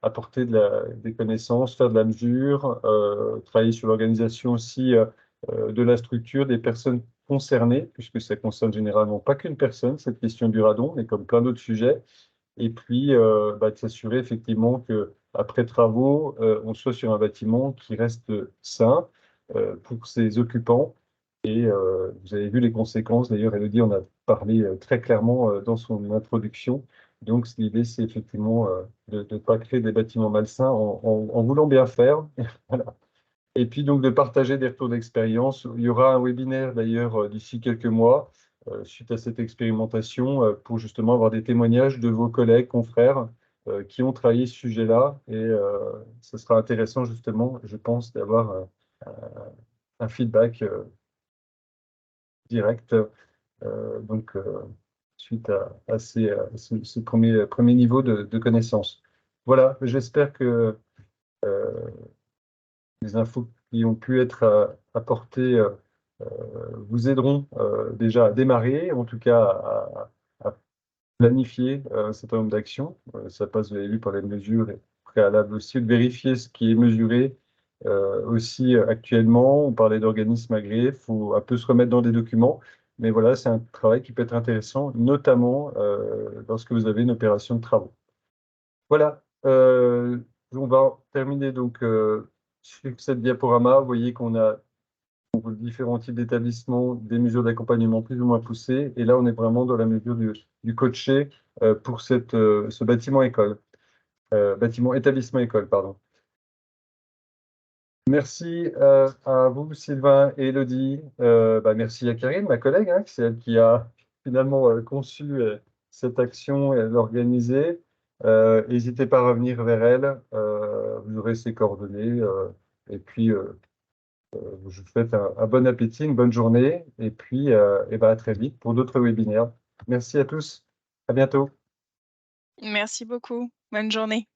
Speaker 1: apporter des connaissances, faire de la mesure, travailler sur l'organisation aussi de la structure, des personnes concernées, puisque ça concerne généralement pas qu'une personne, cette question du radon, mais comme plein d'autres sujets. Et puis, de s'assurer effectivement qu'après travaux, on soit sur un bâtiment qui reste sain pour ses occupants. Et vous avez vu les conséquences. D'ailleurs, Elodie en a parlé très clairement dans son introduction. Donc, l'idée, c'est effectivement de ne pas créer des bâtiments malsains en voulant bien faire. Voilà. Et puis, donc, de partager des retours d'expérience. Il y aura un webinaire, d'ailleurs, d'ici quelques mois, suite à cette expérimentation, pour justement avoir des témoignages de vos collègues, confrères, qui ont travaillé ce sujet-là. Et ce sera intéressant, justement, je pense, d'avoir un feedback direct. Donc, suite à ce premier niveau de connaissance. Voilà, j'espère que les infos qui ont pu être apportées vous aideront déjà à démarrer, en tout cas à planifier un certain nombre d'actions. Ça passe, vous avez vu, par les mesures préalables aussi, de vérifier ce qui est mesuré. Aussi, actuellement, on parlait d'organismes agréés, il faut un peu se remettre dans des documents. Mais voilà, c'est un travail qui peut être intéressant, notamment lorsque vous avez une opération de travaux. Voilà, on va terminer donc sur cette diaporama. Vous voyez qu'on a pour différents types d'établissements des mesures d'accompagnement plus ou moins poussées. Et là, on est vraiment dans la mesure du coaché pour ce bâtiment école, établissement école, pardon. Merci à vous, Sylvain et Elodie. Merci à Karine, ma collègue, hein, c'est elle qui a finalement conçu cette action et l'organiser. N'hésitez pas à revenir vers elle. Vous aurez ses coordonnées. Et puis, je vous souhaite un bon appétit, une bonne journée. Et puis, à très vite pour d'autres webinaires. Merci à tous. À bientôt.
Speaker 3: Merci beaucoup. Bonne journée.